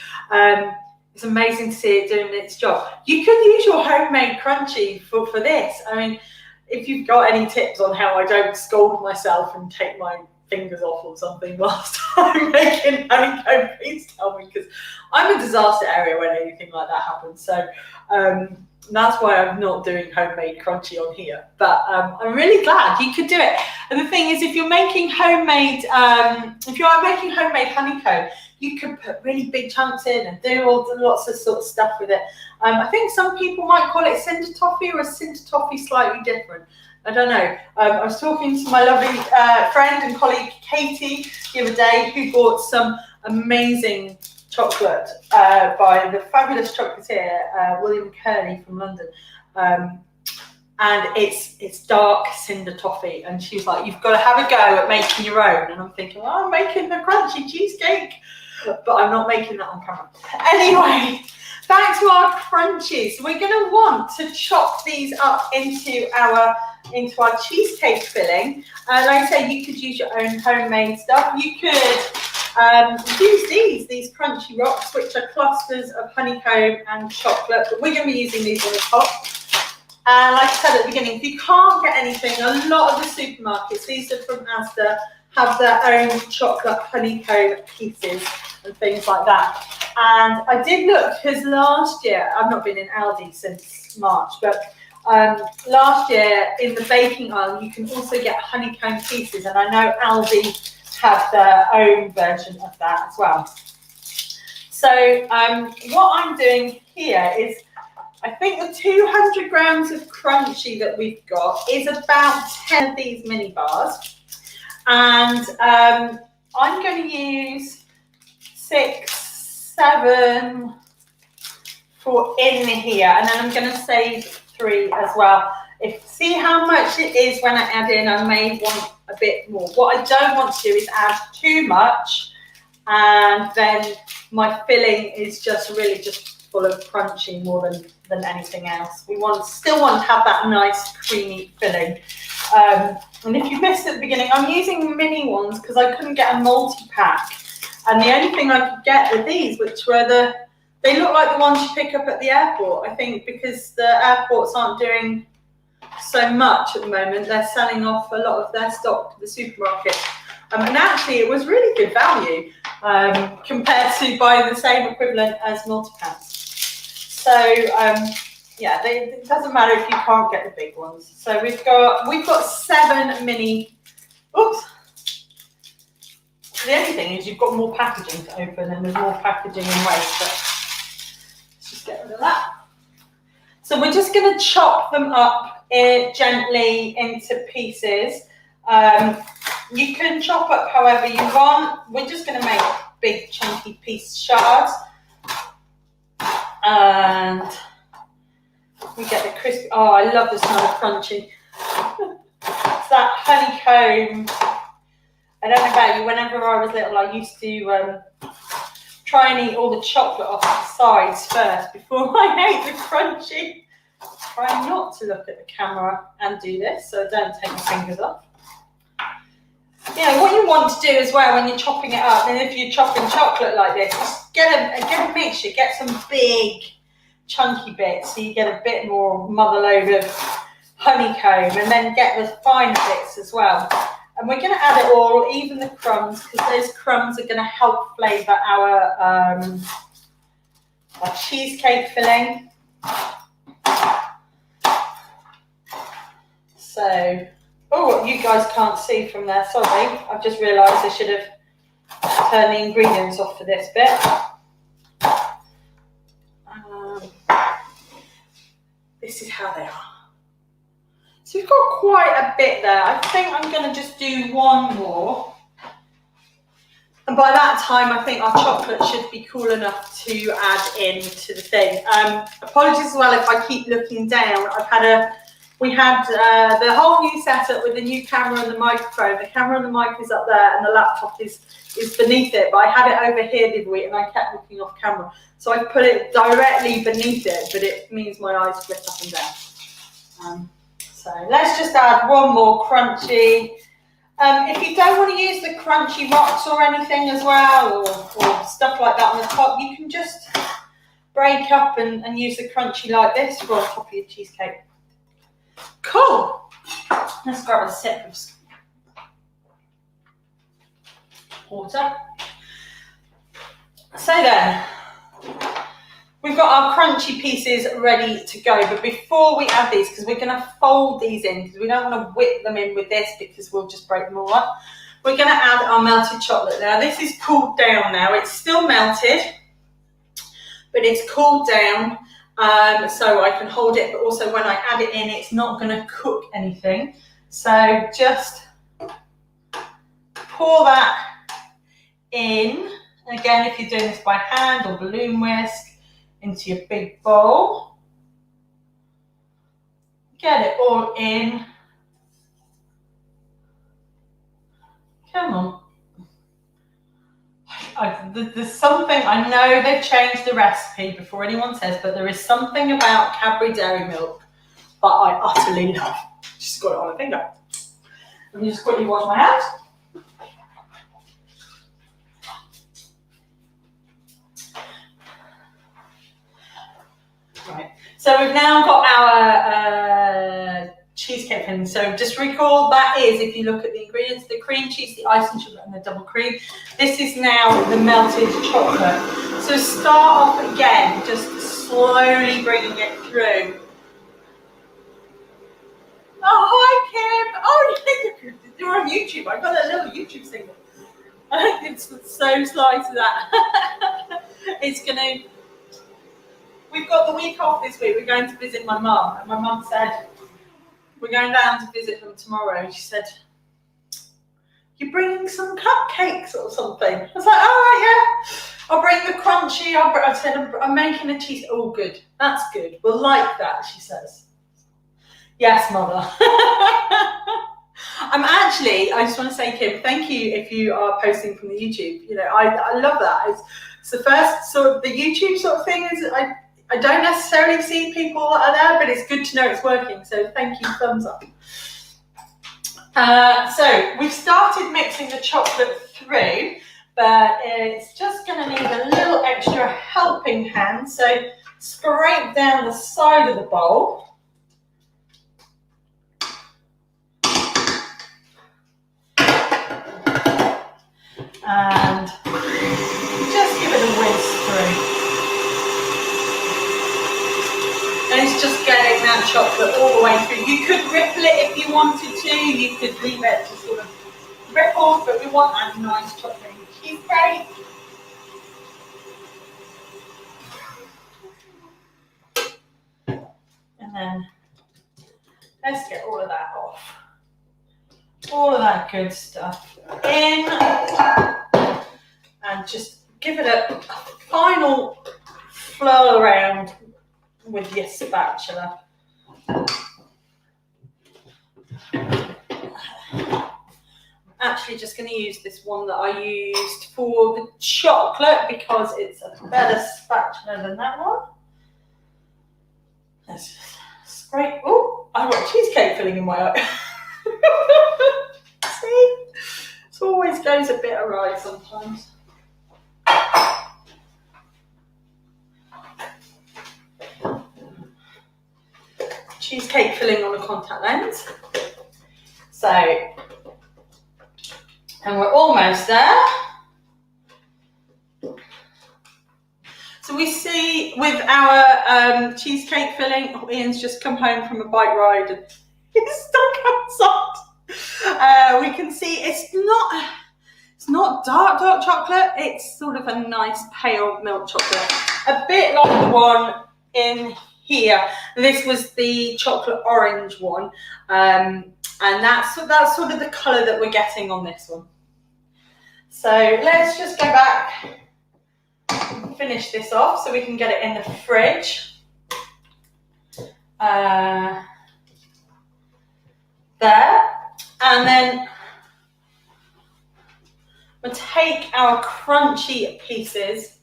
It's amazing to see it doing its job. You could use your homemade crunchy for this. I mean, if you've got any tips on how I don't scold myself and take my fingers off or something whilst I'm making honeycomb, please tell me, because I'm a disaster area when anything like that happens. So that's why I'm not doing homemade crunchy on here. But I'm really glad you could do it. And the thing is, if you're making homemade, honeycomb, you could put really big chunks in and do lots of sort of stuff with it. I think some people might call it cinder toffee, or a cinder toffee slightly different. I don't know. I was talking to my lovely friend and colleague Katie the other day, who bought some amazing chocolate by the fabulous chocolatier William Kearney from London, and it's dark cinder toffee, and she's like, you've got to have a go at making your own. And I'm thinking, well, I'm making the Crunchie Cheesecake, but I'm not making that on camera. Anyway, back to our crunchies. We're going to want to chop these up into our cheesecake filling. Like I say, you could use your own homemade stuff. You could use these crunchy rocks, which are clusters of honeycomb and chocolate, but we're going to be using these on the top. And like I said at the beginning, if you can't get anything, a lot of the supermarkets, these are from Asda, have their own chocolate honeycomb pieces and things like that. And I did look, because last year, I've not been in Aldi since March, but last year in the baking aisle, you can also get honeycomb pieces, and I know Aldi have their own version of that as well. So what I'm doing here is, I think the 200 grams of Crunchie that we've got is about 10 of these mini bars. And I'm going to use 6, 7 for in here, and then I'm going to save 3 as well. See how much it is when I add in. I may want a bit more. What I don't want to do is add too much, and then my filling is just really just full of Crunchie more than anything else. We still want to have that nice creamy filling. And if you missed at the beginning, I'm using mini ones because I couldn't get a multi-pack. And the only thing I could get were these, which were they look like the ones you pick up at the airport, I think, because the airports aren't doing so much at the moment. They're selling off a lot of their stock to the supermarket. And actually, it was really good value compared to buying the same equivalent as multi-packs. So, yeah, it doesn't matter if you can't get the big ones. So we've got 7 mini. Oops. The only thing is you've got more packaging to open, and there's more packaging and waste. But let's just get rid of that. So we're just going to chop them up gently into pieces. You can chop up however you want. We're just going to make big chunky piece shards. And we get the crispy. Oh, I love the smell of Crunchie. It's that honeycomb. I don't know about you, whenever I was little, I used to try and eat all the chocolate off the sides first before I ate the Crunchie. Try not to look at the camera and do this, so don't take my fingers off. You know, what you want to do as well when you're chopping it up, and if you're chopping chocolate like this, just get a mixture, get some big chunky bits so you get a bit more motherload of honeycomb, and then get the finer bits as well. And we're going to add it all, even the crumbs, because those crumbs are going to help flavour our cheesecake filling. So, oh, you guys can't see from there, sorry. I've just realised I should have turned the ingredients off for this bit. This is how they are. So we've got quite a bit there. I think I'm going to just do one more. And by that time, I think our chocolate should be cool enough to add into the thing. Apologies as well if I keep looking down. We had the whole new setup with the new camera and the microphone. The camera and the mic is up there, and the laptop is beneath it. But I had it over here the other week, and I kept looking off camera. So I put it directly beneath it, but it means my eyes flip up and down. So let's just add one more Crunchie. If you don't want to use the Crunchy rocks or anything as well, or stuff like that on the top, you can just break up and use the Crunchy like this for on top of your cheesecake. Cool. Let's grab a sip of water. So then, we've got our Crunchy pieces ready to go, but before we add these, because we're going to fold these in, because we don't want to whip them in with this because we'll just break them all up, we're going to add our melted chocolate. Now this is cooled down now. It's still melted, but it's cooled down, so I can hold it, but also when I add it in, it's not going to cook anything. So just pour that in. And again, if you're doing this by hand or balloon whisk, into your big bowl. Get it all in. Come on. There's something, I know they've changed the recipe before anyone says, but there is something about Cadbury Dairy Milk that I utterly love. Just got it on a finger. Let me just quickly wash my hands. Right. So we've now got our cheesecake filling. So just recall that is, if you look at the ingredients, the cream cheese, the icing sugar, and the double cream. This is now the melted chocolate. So start off again, just slowly bringing it through. Oh, hi Kim. Oh, you're on YouTube. I've got a little YouTube signal. It's so sly to that. It's gonna. We've got the week off this week. We're going to visit my mum, and my mum said we're going down to visit them tomorrow. And she said, "You're bringing some cupcakes or something?" I was like, "Oh yeah, I'll bring the crunchy." I said, "I'm making a cheese." Oh, good. That's good. We'll like that. She says. Yes, mother. I just want to say, Kim, thank you if you are posting from the YouTube. You know, I love that. It's the first sort of the YouTube sort of thing is I don't necessarily see people that are there, but it's good to know it's working. So thank you, thumbs up. So we've started mixing the chocolate through, but it's just going to need a little extra helping hand. So scrape down the side of the bowl. And just give it a whisk through. And it's just getting that chocolate all the way through. You could ripple it if you wanted to. You could leave it to sort of ripple, but we want that nice chocolate cheesecake. And then let's get all of that off. All of that good stuff in, and just give it a final flow around with your spatula. I'm actually just going to use this one that I used for the chocolate because it's a better spatula than that one. Let's just scrape. Oh, I've got cheesecake filling in my eye. See, it always goes a bit awry sometimes. Cheesecake filling on a contact lens. So, and we're almost there. So we see with our cheesecake filling, Ian's just come home from a bike ride and he's stuck outside. We can see it's not dark chocolate. It's sort of a nice pale milk chocolate, a bit like the one in here. This was the chocolate orange one, and that's sort of the colour that we're getting on this one. So let's just go back and finish this off so we can get it in the fridge. There. And then we'll take our crunchy pieces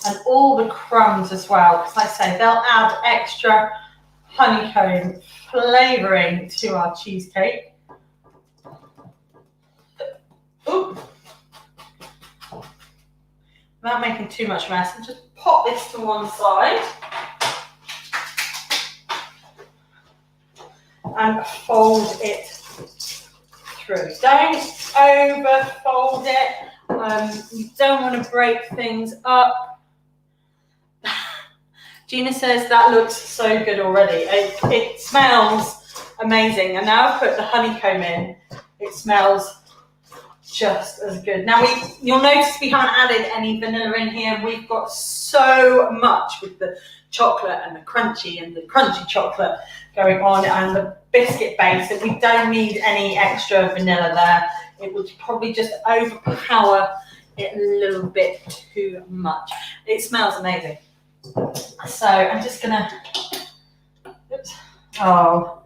and all the crumbs as well, because like I say, they'll add extra honeycomb flavouring to our cheesecake. Ooh. Without making too much mess, and just pop this to one side. And fold it through. Don't over fold it. You don't want to break things up. Gina says that looks so good already. It smells amazing. And now I've put the honeycomb in. It smells just as good. Now you'll notice we haven't added any vanilla in here. We've got so much with the chocolate and the crunchy chocolate going on and the biscuit base that we don't need any extra vanilla there. It would probably just overpower it a little bit too much. It smells amazing. So I'm just gonna, oops, oh,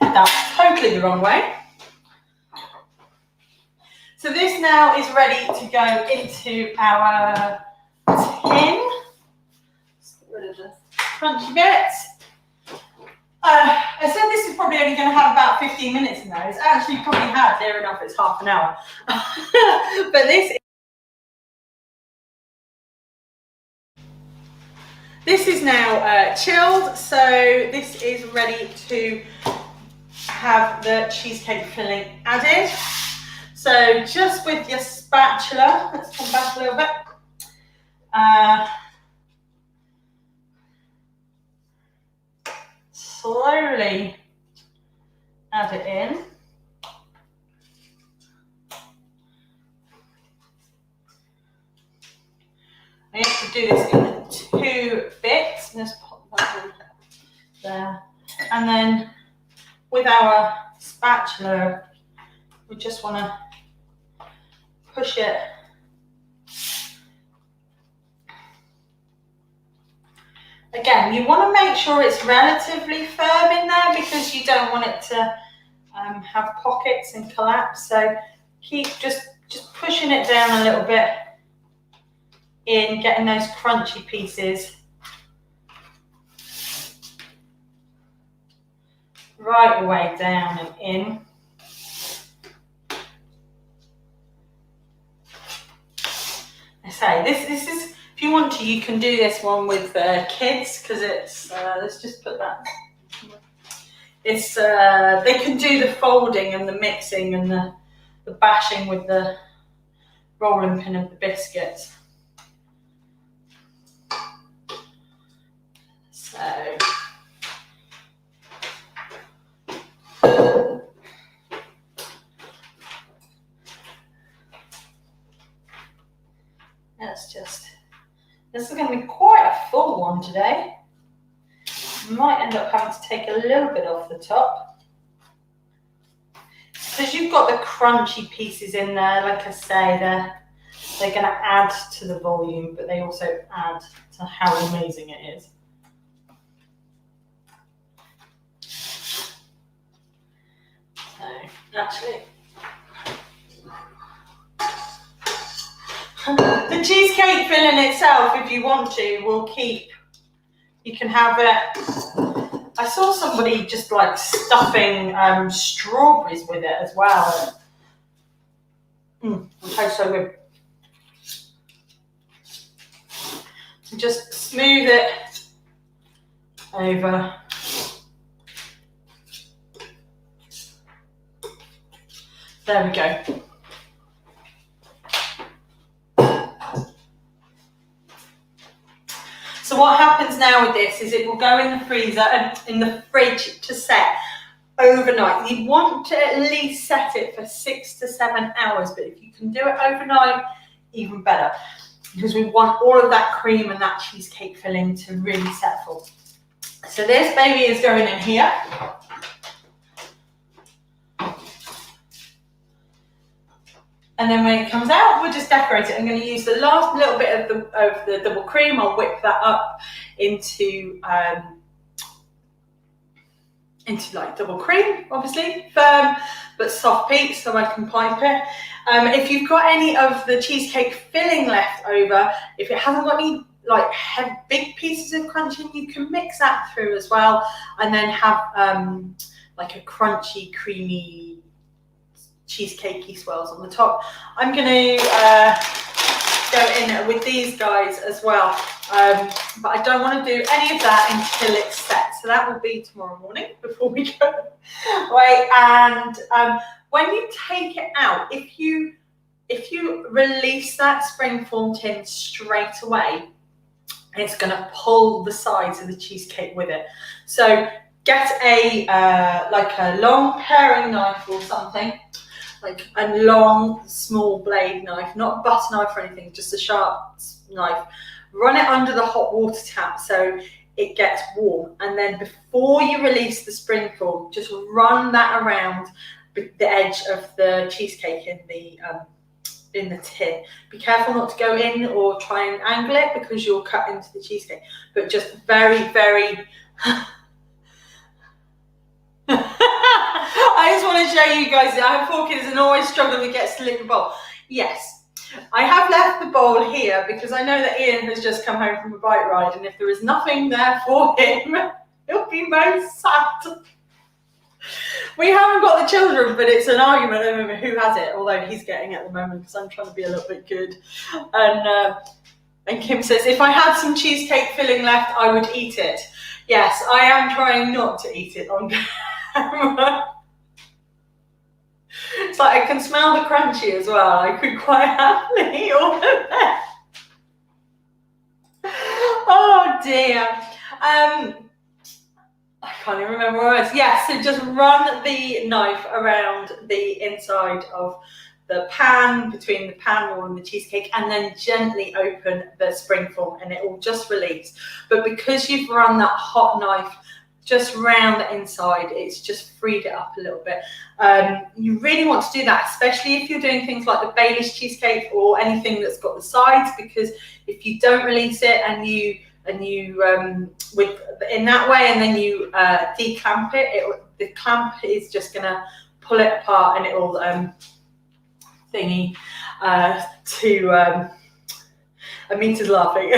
that's totally the wrong way. So this now is ready to go into our tin. Just get rid of the crunchy bits. I said this is probably only going to have about 15 minutes in there. It's actually probably had near enough, it's half an hour. But this This is now chilled, so this is ready to have the cheesecake filling added. So just with your spatula, let's come back a little bit. Slowly add it in. I have to do this in 2 bits. Let's pop that in there. And then with our spatula, we just want to push it again. You want to make sure it's relatively firm in there because you don't want it to have pockets and collapse. So keep just pushing it down a little bit in, getting those crunchy pieces right the way down and in. I say this is, if you want to, you can do this one with kids, because it's let's just put that. It's they can do the folding and the mixing and the bashing with the rolling pin of the biscuits. So this is going to be quite a full one today. Might end up having to take a little bit off the top because you've got the crunchy pieces in there. Like I say, they're going to add to the volume, but they also add to how amazing it is. So actually, the cheesecake filling itself, if you want to, will keep. You can have it. I saw somebody just like stuffing strawberries with it as well. It tastes so good. Just smooth it over. There we go. So what happens now with this is it will go in the freezer and in the fridge to set overnight. You want to at least set it for 6 to 7 hours, but if you can do it overnight, even better, because we want all of that cream and that cheesecake filling to really settle. So this baby is going in here. And then when it comes out, we'll just decorate it. I'm going to use the last little bit of the double cream. I'll whip that up into like double cream, obviously, firm but soft peaks, so I can pipe it. If you've got any of the cheesecake filling left over, if it hasn't got any like big pieces of crunching, you can mix that through as well, and then have like a crunchy, creamy, cheesecakey swirls on the top. I'm going to go in with these guys as well, but I don't want to do any of that until it's set, so that will be tomorrow morning before we go away. And when you take it out, if you release that Springform tin straight away, it's going to pull the sides of the cheesecake with it. So get a like a long paring knife or something, like a long small blade knife, not a butter knife or anything, just a sharp knife. Run it under the hot water tap so it gets warm, and then before you release the Springform, just run that around the edge of the cheesecake in the tin. Be careful not to go in or try and angle it because you'll cut into the cheesecake, but just very, very I just want to show you guys that I have 4 kids and always struggle to get to the bowl. Yes, I have left the bowl here because I know that Ian has just come home from a bike ride, and if there is nothing there for him, he'll be most sad. We haven't got the children, but it's an argument over who has it, although he's getting it at the moment because I'm trying to be a little bit good. And And Kim says, if I had some cheesecake filling left, I would eat it. Yes, I am trying not to eat it on camera. It's like I can smell the crunchy as well. I could quite happily eat all of that. Oh dear. I can't even remember where I was. Yeah, so just run the knife around the inside of the pan, between the pan wall and the cheesecake, and then gently open the springform and it will just release. But because you've run that hot knife just round the inside, it's just freed it up a little bit. You really want to do that, especially if you're doing things like the Bailey's cheesecake or anything that's got the sides, because if you don't release it and you with in that way, and then you declamp it, the clamp is just gonna pull it apart, and it will thingy Amita's laughing.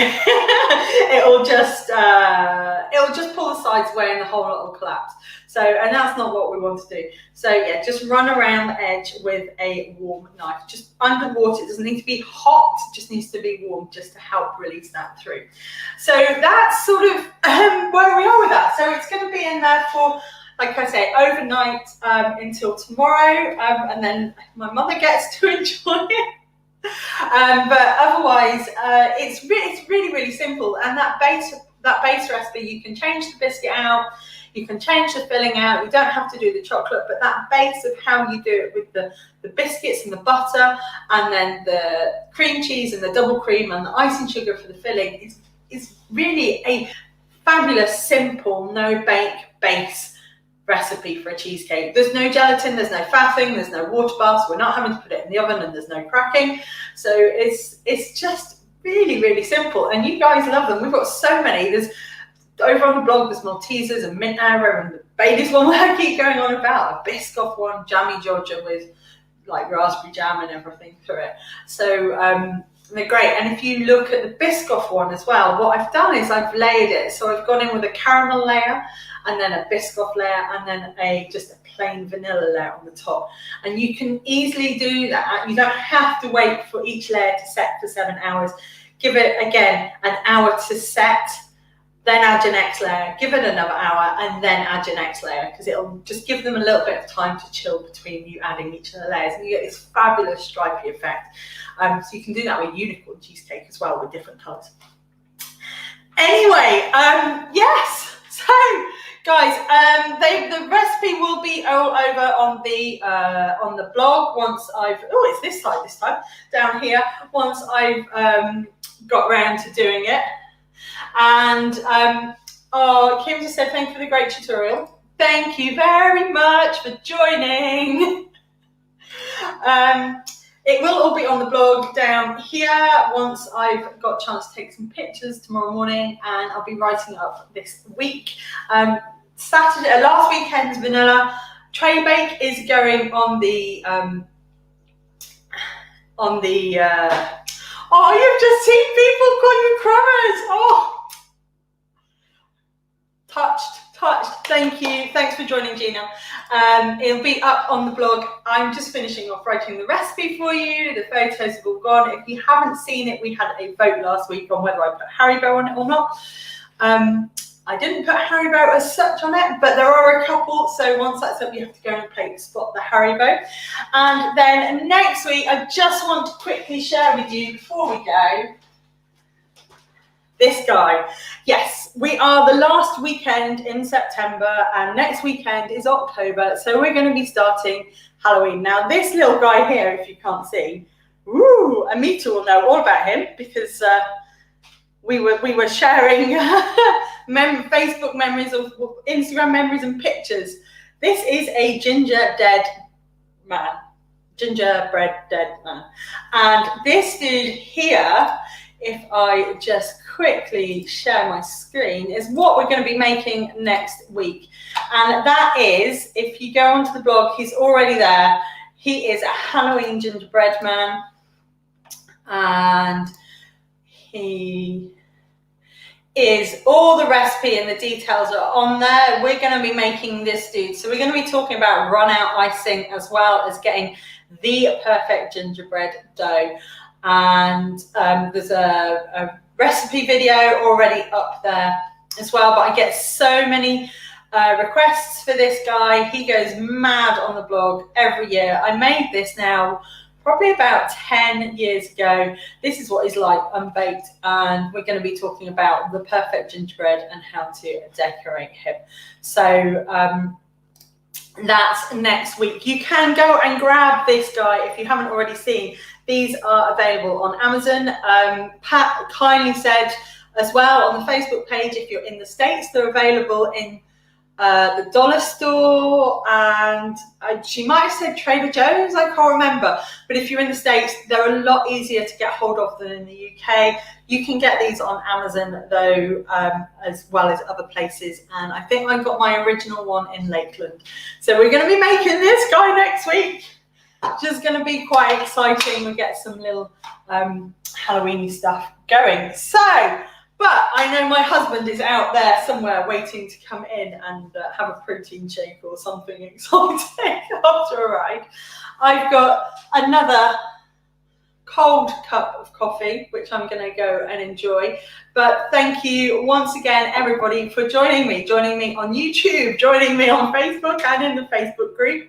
it'll just pull the sides away and the whole lot will collapse. So, and that's not what we want to do. So yeah, just run around the edge with a warm knife, just under water. It doesn't need to be hot, it just needs to be warm, just to help release that through. So that's sort of where we are with that. So it's going to be in there for, like I say, overnight until tomorrow, and then my mother gets to enjoy it. But otherwise, it's really, really simple. And that base recipe, you can change the biscuit out, you can change the filling out. You don't have to do the chocolate, but that base of how you do it with the biscuits and the butter, and then the cream cheese and the double cream and the icing sugar for the filling is really a fabulous, simple, no bake base recipe for a cheesecake. There's no gelatin, there's no faffing, there's no water baths, we're not having to put it in the oven, and there's no cracking. So it's just really, really simple, and you guys love them. We've got so many. There's over on the blog, there's Maltesers and mint arrow, and the Bailey's one where I keep going on about, a Biscoff one, jammy Georgia with like raspberry jam and everything through it. So they're great. And if you look at the Biscoff one as well, what I've done is I've layered it. So I've gone in with a caramel layer, and then a Biscoff layer, and then just a plain vanilla layer on the top. And you can easily do that. You don't have to wait for each layer to set for 7 hours. Give it, again, an hour to set, then add your next layer, give it another hour, and then add your next layer, because it'll just give them a little bit of time to chill between you adding each of the layers, and you get this fabulous stripy effect. So you can do that with unicorn cheesecake as well, with different colours. Anyway, yes, so guys, the recipe will be all over on the blog once I've, oh, it's this side this time, down here, once I've got round to doing it. And Kim just said, thank you for the great tutorial. Thank you very much for joining. It will all be on the blog down here once I've got a chance to take some pictures tomorrow morning, and I'll be writing up this week. Saturday, last weekend's vanilla tray bake is going on the oh, you've just seen people call you Crumbs. Oh, touched. Thank you. Thanks for joining, Gina. It'll be up on the blog. I'm just finishing off writing the recipe for you. The photos have all gone. If you haven't seen it, we had a vote last week on whether I put Haribo on it or not. I didn't put Haribo as such on it, but there are a couple. So once that's up, you have to go and spot the Haribo. And then next week, I just want to quickly share with you before we go, this guy. Yes, we are the last weekend in September, and next weekend is October, so we're going to be starting Halloween. Now, this little guy here, if you can't see, Amita will know all about him, because we were sharing Facebook memories, of Instagram memories and pictures. This is a gingerbread dead man. And this dude here, if I just quickly share my screen, is what we're going to be making next week. And that is, if you go onto the blog, he's already there. He is a Halloween gingerbread man, and he is, all the recipe and the details are on there. We're going to be making this dude. So we're going to be talking about run out icing, as well as getting the perfect gingerbread dough. and there's a recipe video already up there as well. But I get so many requests for this guy. He goes mad on the blog every year. I made this now probably about 10 years ago. This is what he's like unbaked, and we're going to be talking about the perfect gingerbread and how to decorate him. So that's next week. You can go and grab this guy if you haven't already seen. These are available on Amazon. Pat kindly said as well on the Facebook page, if you're in the States, they're available in the dollar store, and she might have said Trader Joe's, I can't remember. But if you're in the States, they're a lot easier to get hold of than in the UK. You can get these on Amazon though, as well as other places. And I think I got my original one in Lakeland. So we're going to be making this guy next week, which is going to be quite exciting. We'll get some little Halloween stuff going. So, but I know my husband is out there somewhere waiting to come in and have a protein shake or something exciting after a ride. I've got another cold cup of coffee, which I'm going to go and enjoy. But thank you once again, everybody, for joining me on YouTube, joining me on Facebook and in the Facebook group.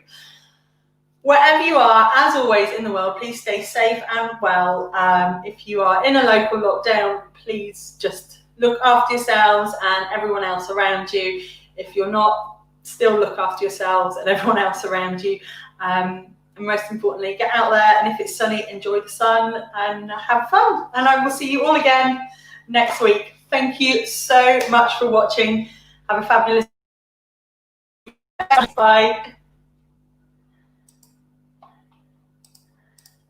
Wherever you are, as always in the world, please stay safe and well. If you are in a local lockdown, please just look after yourselves and everyone else around you. If you're not, still look after yourselves and everyone else around you. And most importantly, get out there, and if it's sunny, enjoy the sun and have fun. And I will see you all again next week. Thank you so much for watching. Have a fabulous day. Bye.